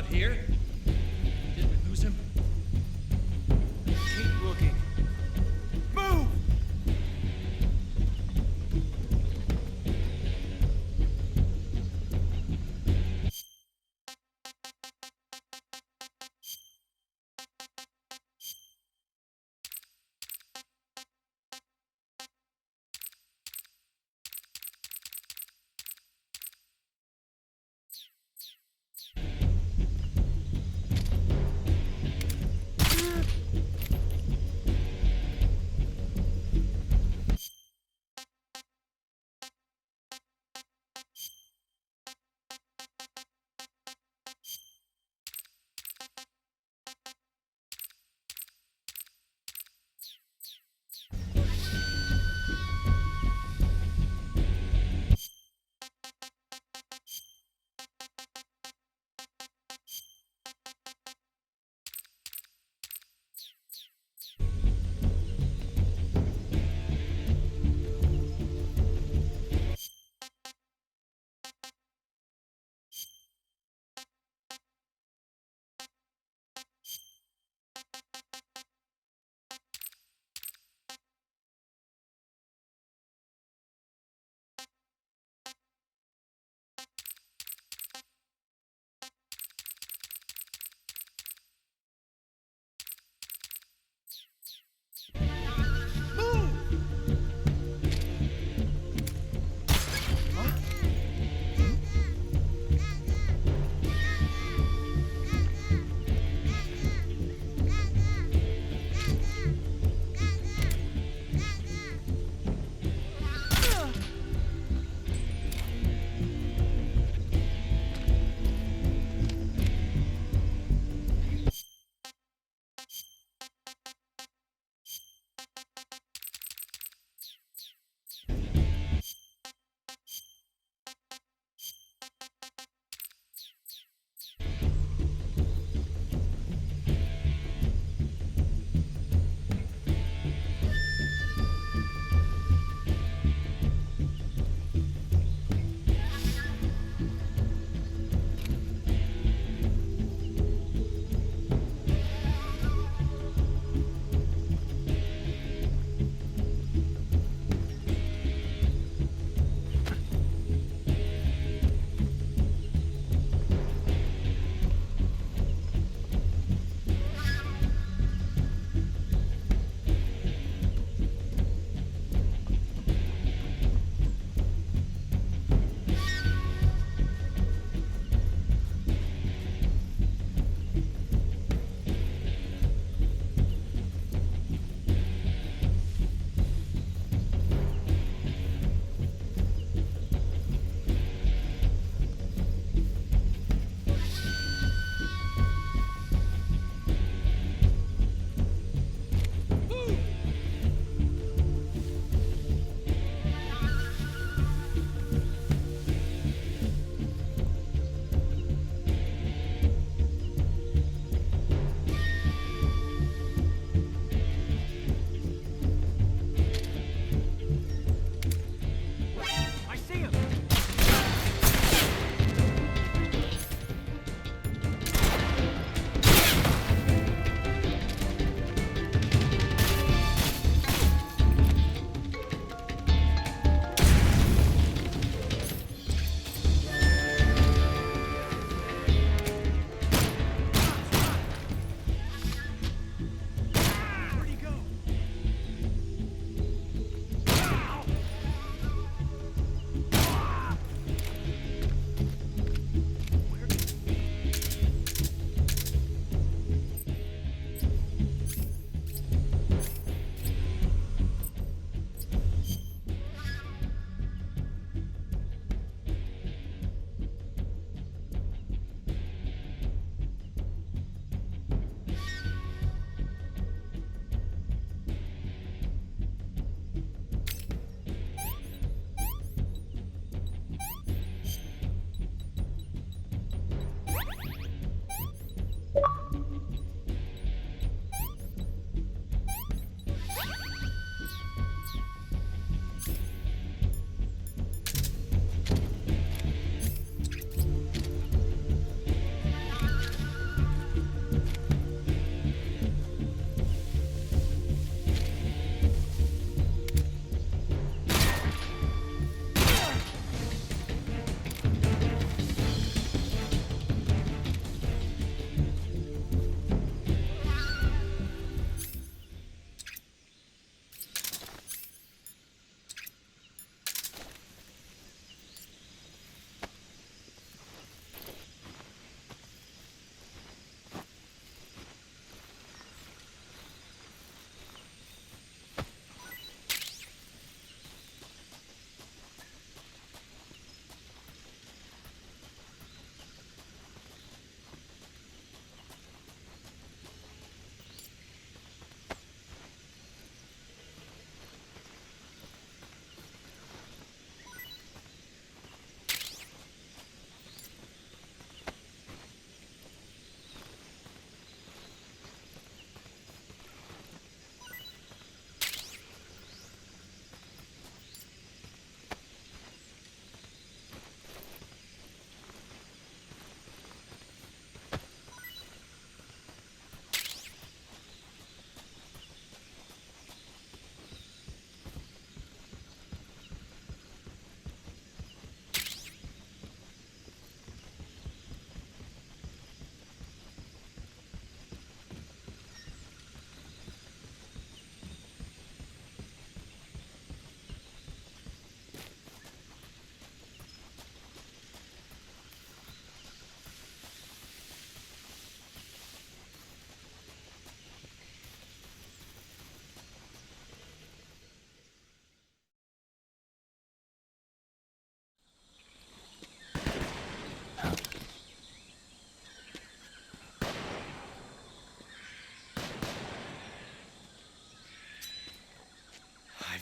Here? Did we lose him? Keep looking. Move!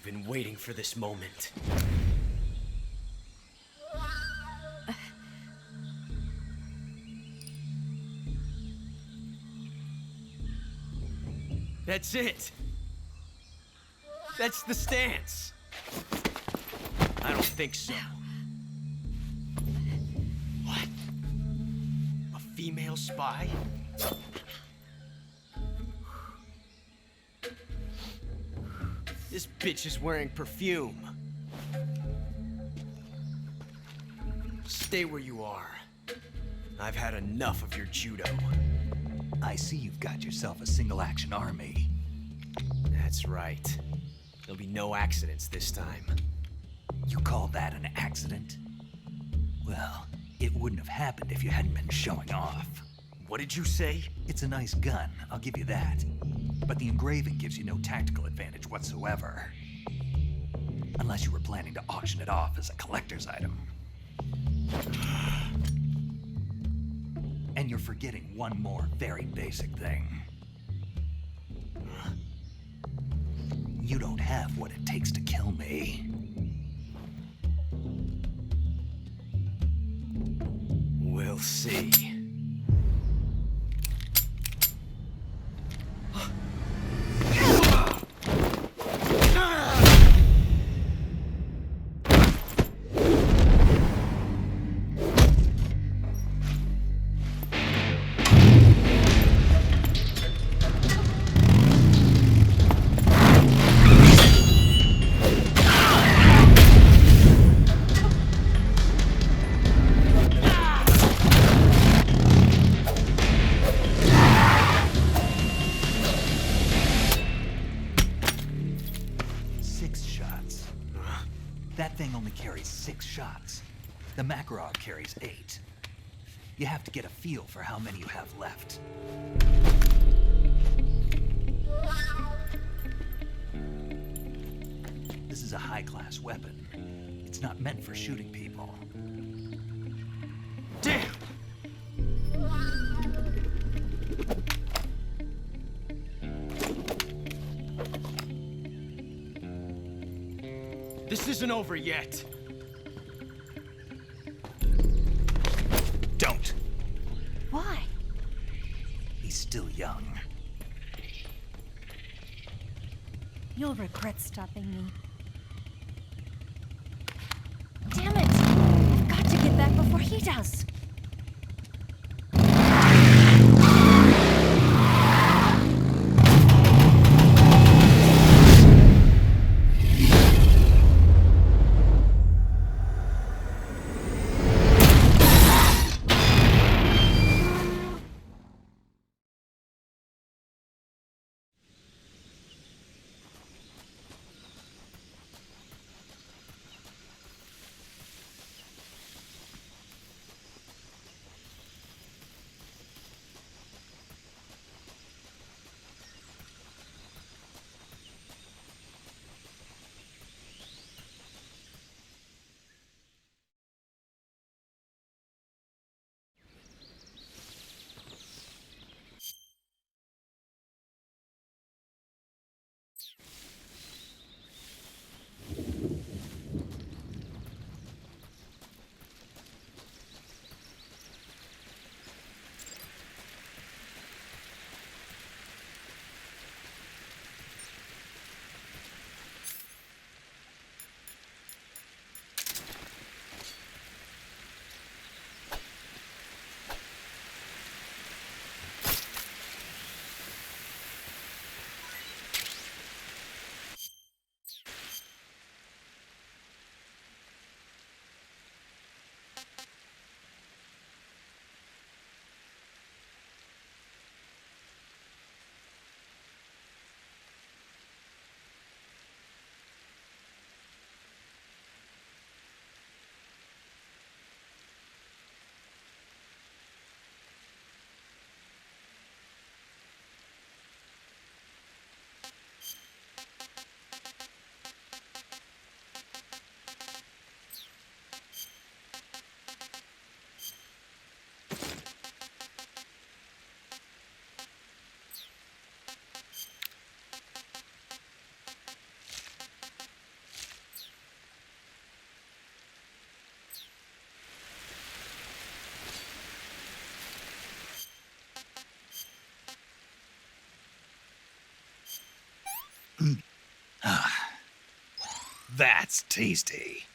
been waiting for this moment. That's it. That's the stance. I don't think so. What? A female spy? This bitch is wearing perfume. Stay where you are. I've had enough of your judo. I see you've got yourself a single-action army. That's right. There'll be no accidents this time. You call that an accident? Well, it wouldn't have happened if you hadn't been showing off. What did you say? It's a nice gun, I'll give you that. But the engraving gives you no tactical advantage whatsoever. Unless you were planning to auction it off as a collector's item. And you're forgetting one more very basic thing. You don't have what it takes to kill me. We'll see. That thing only carries 6 shots. The Makarov carries 8. You have to get a feel for how many you have left. This is a high-class weapon. It's not meant for shooting people. Damn! This isn't over yet. Don't. Why? He's still young. You'll regret stopping me. Damn it! I've got to get back before he does. That's tasty.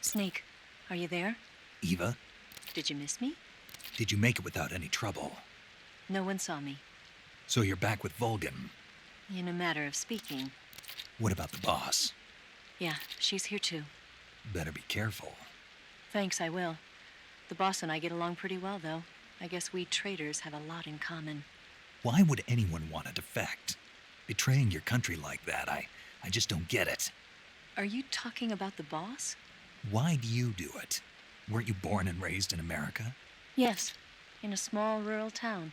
Snake, are you there? Eva, Did you miss me? did you make it without any trouble? No one saw me. So you're back with Vulcan. In a matter of speaking. What about the boss? Yeah, she's here too. Better be careful. Thanks, I will. The boss and I get along pretty well, though. I guess we traitors have a lot in common. Why would anyone want to defect? Betraying your country like that, I just don't get it. Are you talking about the boss? Why do you do it? Weren't you born and raised in America? Yes, in a small rural town.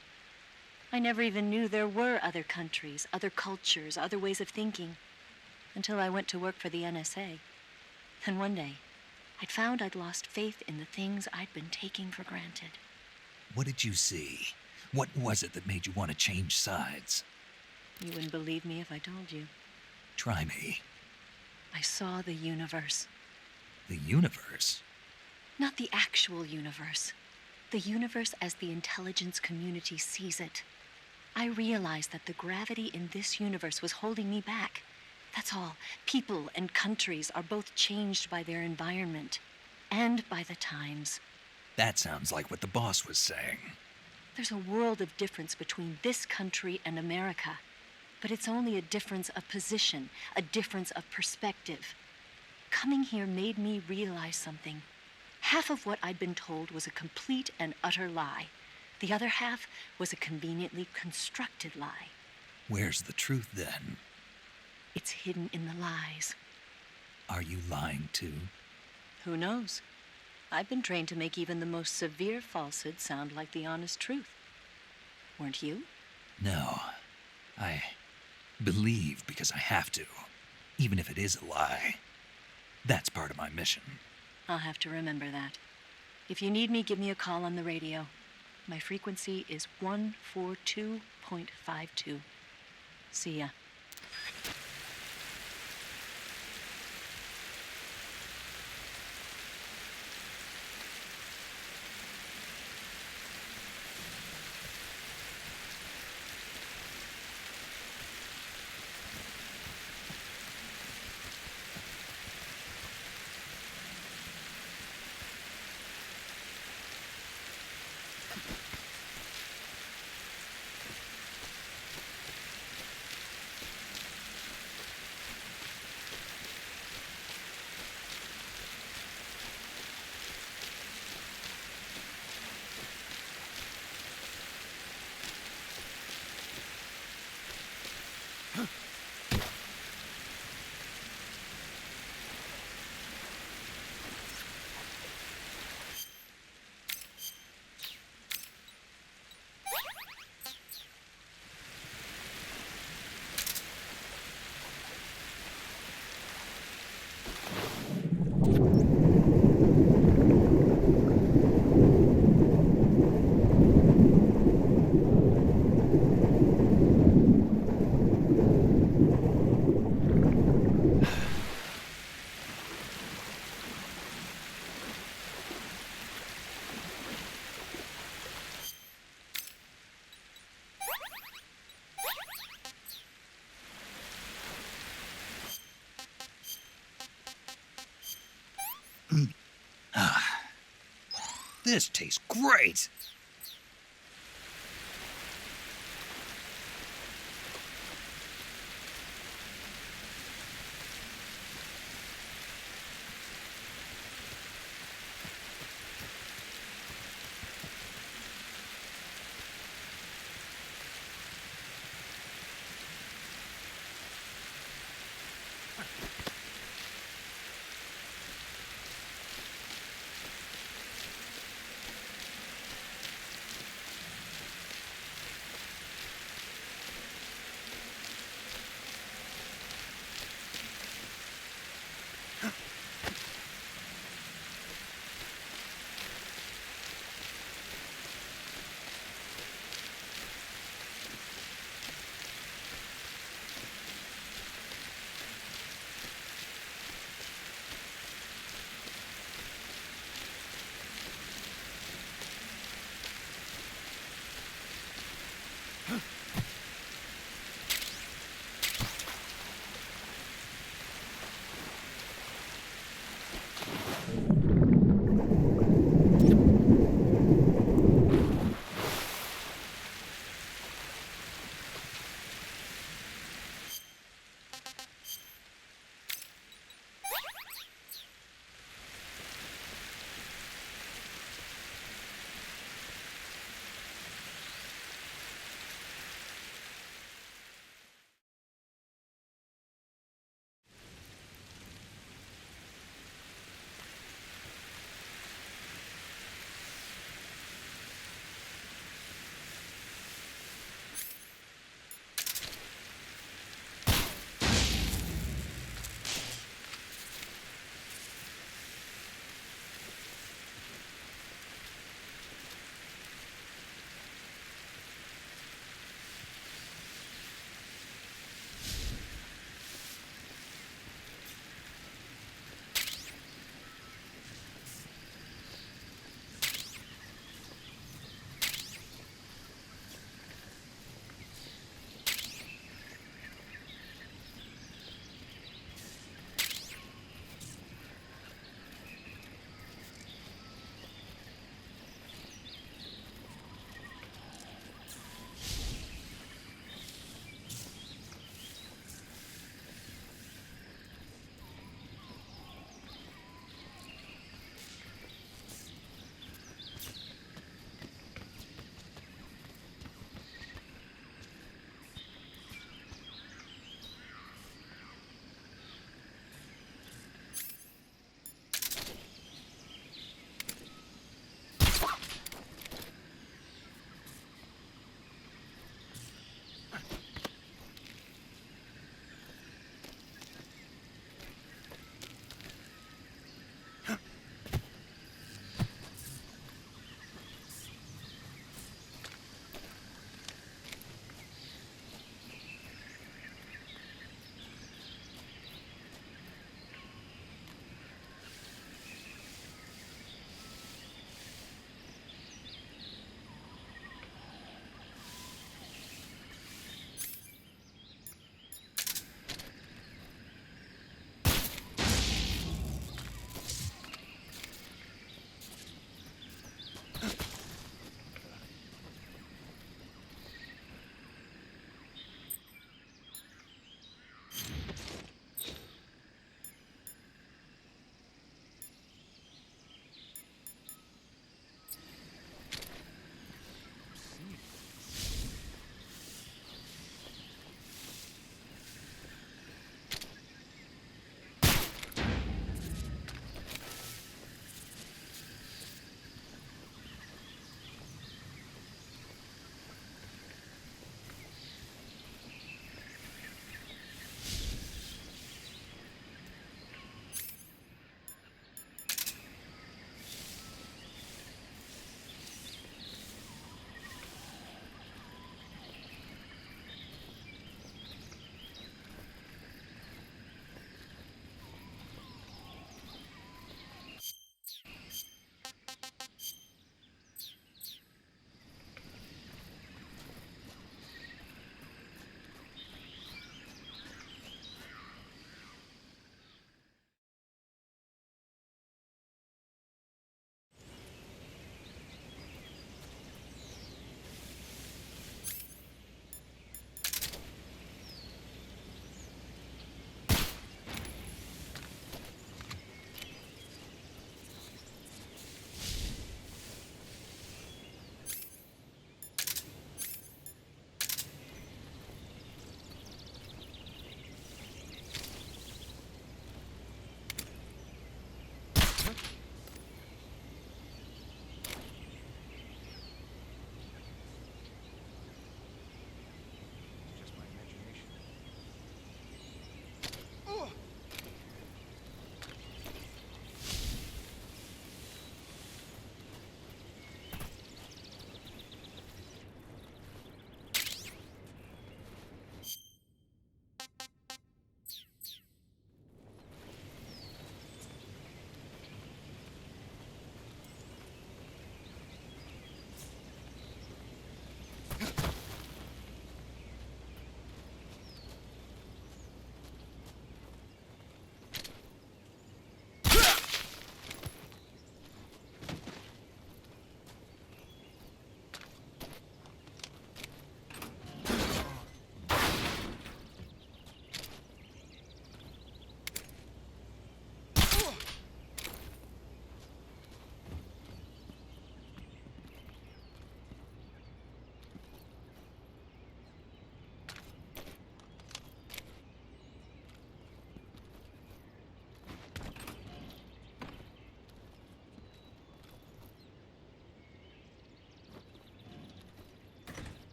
I never even knew there were other countries, other cultures, other ways of thinking, until I went to work for the NSA. And one day, I'd found I'd lost faith in the things I'd been taking for granted. What did you see? What was it that made you want to change sides? You wouldn't believe me if I told you. Try me. I saw the universe. The universe? Not the actual universe. The universe as the intelligence community sees it. I realized that the gravity in this universe was holding me back. That's all. People and countries are both changed by their environment and by the times. That sounds like what the boss was saying. There's a world of difference between this country and America. But it's only a difference of position, a difference of perspective. Coming here made me realize something. Half of what I'd been told was a complete and utter lie. The other half was a conveniently constructed lie. Where's the truth, then? It's hidden in the lies. Are you lying, too? Who knows? I've been trained to make even the most severe falsehood sound like the honest truth. Weren't you? No. I believe because I have to, even if it is a lie. That's part of my mission. I'll have to remember that. If you need me, give me a call on the radio. My frequency is 142.52. See ya. This tastes great!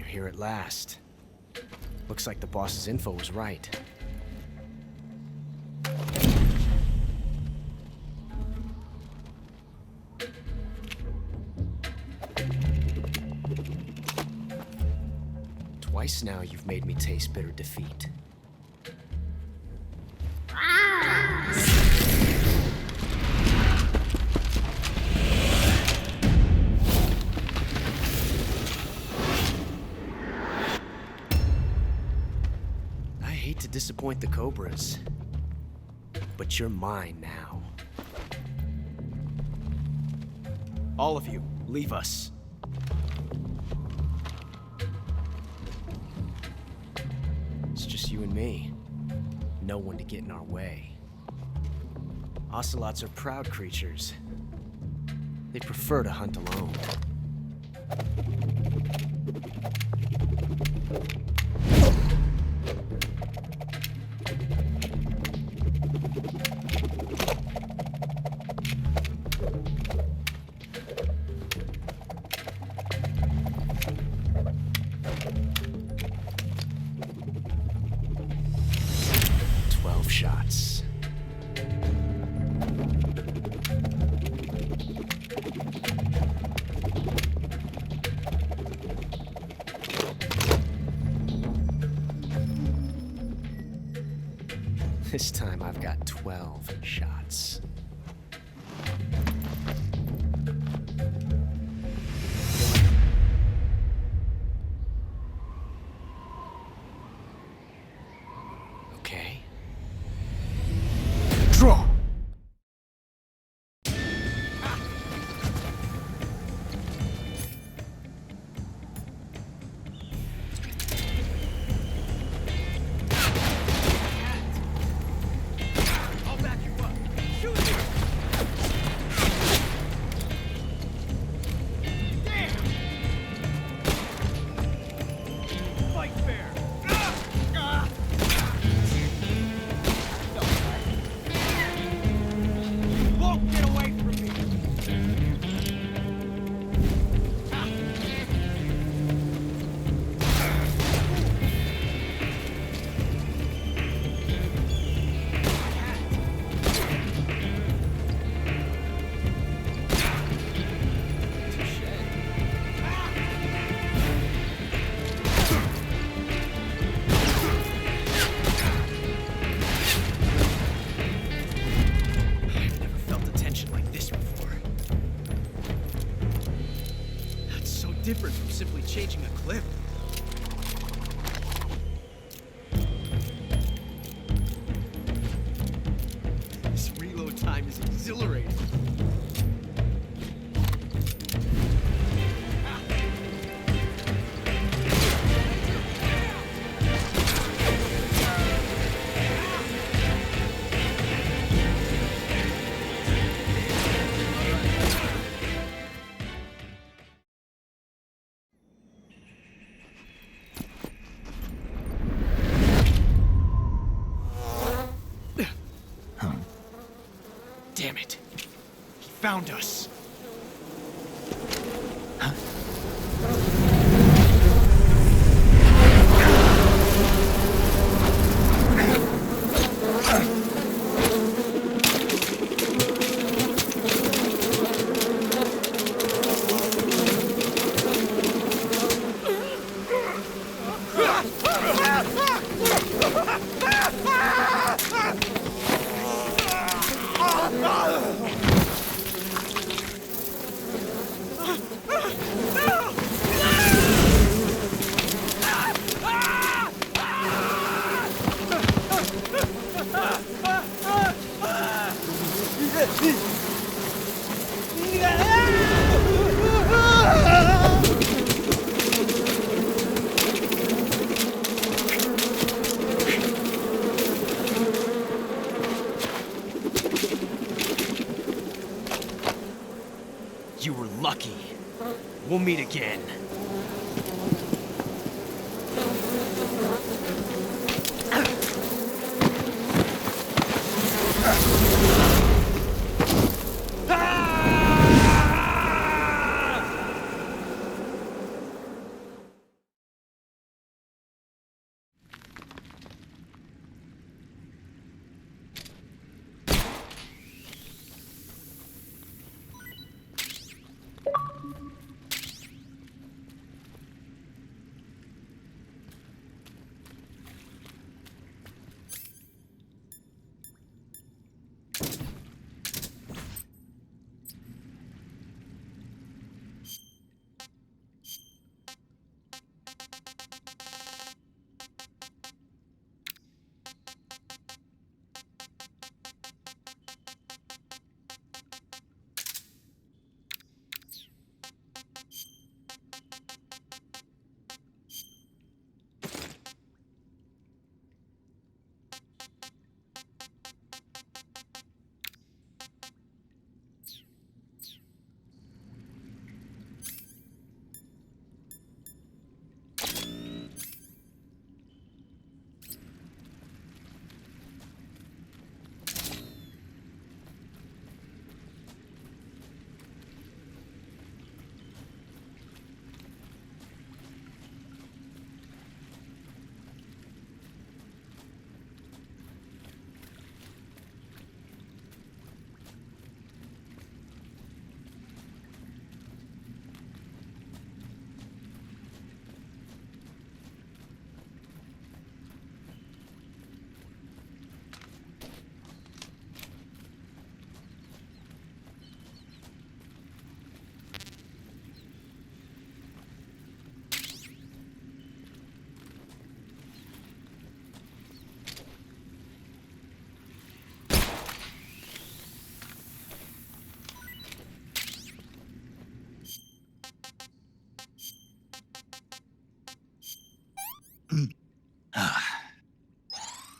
here at last. Looks like the boss's info was right. Twice now you've made me taste bitter defeat. I hate to disappoint the Cobras, but you're mine now. All of you, leave us. It's just you and me. No one to get in our way. Ocelots are proud creatures. They prefer to hunt alone. Shots. This time I've got 12 shots. Okay. Draw! I'll back you up. Shoot him! Damn! Fight fair! Won't get away from me! I've never felt a tension like this before. That's so different from simply changing a clip. This reload time is exhilarating. Damn it. He found us. You were lucky. We'll meet again.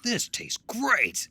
This tastes great!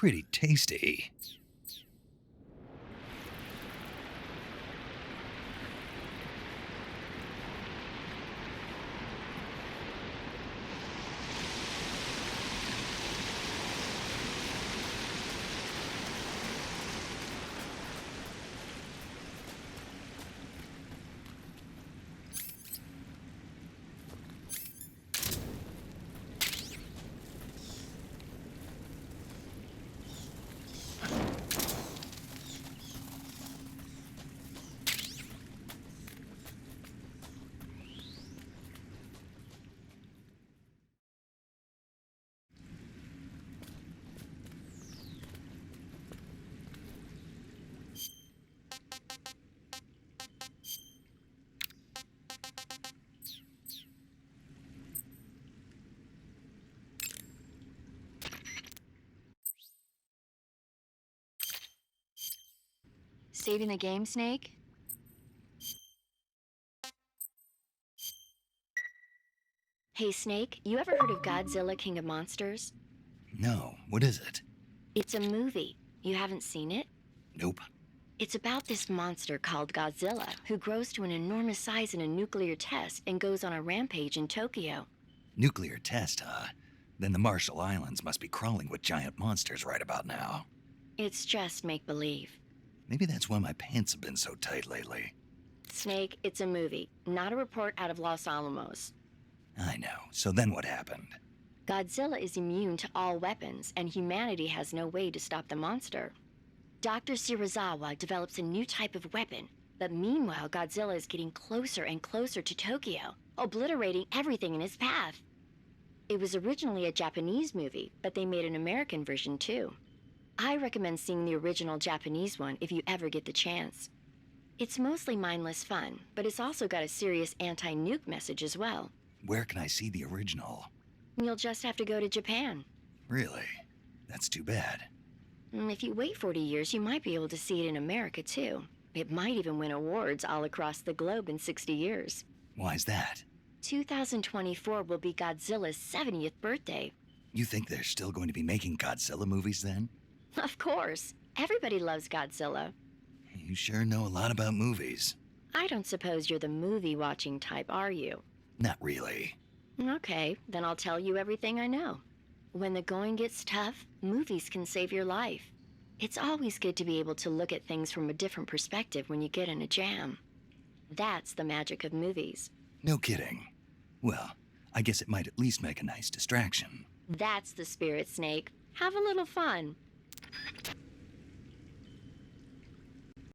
pretty tasty. Saving the game, Snake? Hey, Snake, you ever heard of Godzilla, King of Monsters? No, what is it? It's a movie. You haven't seen it? Nope. It's about this monster called Godzilla, who grows to an enormous size in a nuclear test and goes on a rampage in Tokyo. Nuclear test, huh? Then the Marshall Islands must be crawling with giant monsters right about now. It's just make-believe. Maybe that's why my pants have been so tight lately. Snake, it's a movie, not a report out of Los Alamos. I know. So then what happened? Godzilla is immune to all weapons, and humanity has no way to stop the monster. Dr. Shirazawa develops a new type of weapon, but meanwhile Godzilla is getting closer and closer to Tokyo, obliterating everything in his path. It was originally a Japanese movie, but they made an American version too. I recommend seeing the original Japanese one if you ever get the chance. It's mostly mindless fun, but it's also got a serious anti-nuke message as well. Where can I see the original? You'll just have to go to Japan. Really? That's too bad. If you wait 40 years, you might be able to see it in America too. It might even win awards all across the globe in 60 years. Why's that? 2024 will be Godzilla's 70th birthday. You think they're still going to be making Godzilla movies then? Of course. Everybody loves Godzilla. You sure know a lot about movies. I don't suppose you're the movie-watching type, are you? Not really. Okay, then I'll tell you everything I know. When the going gets tough, movies can save your life. It's always good to be able to look at things from a different perspective when you get in a jam. That's the magic of movies. No kidding. Well, I guess it might at least make a nice distraction. That's the spirit, Snake. Have a little fun.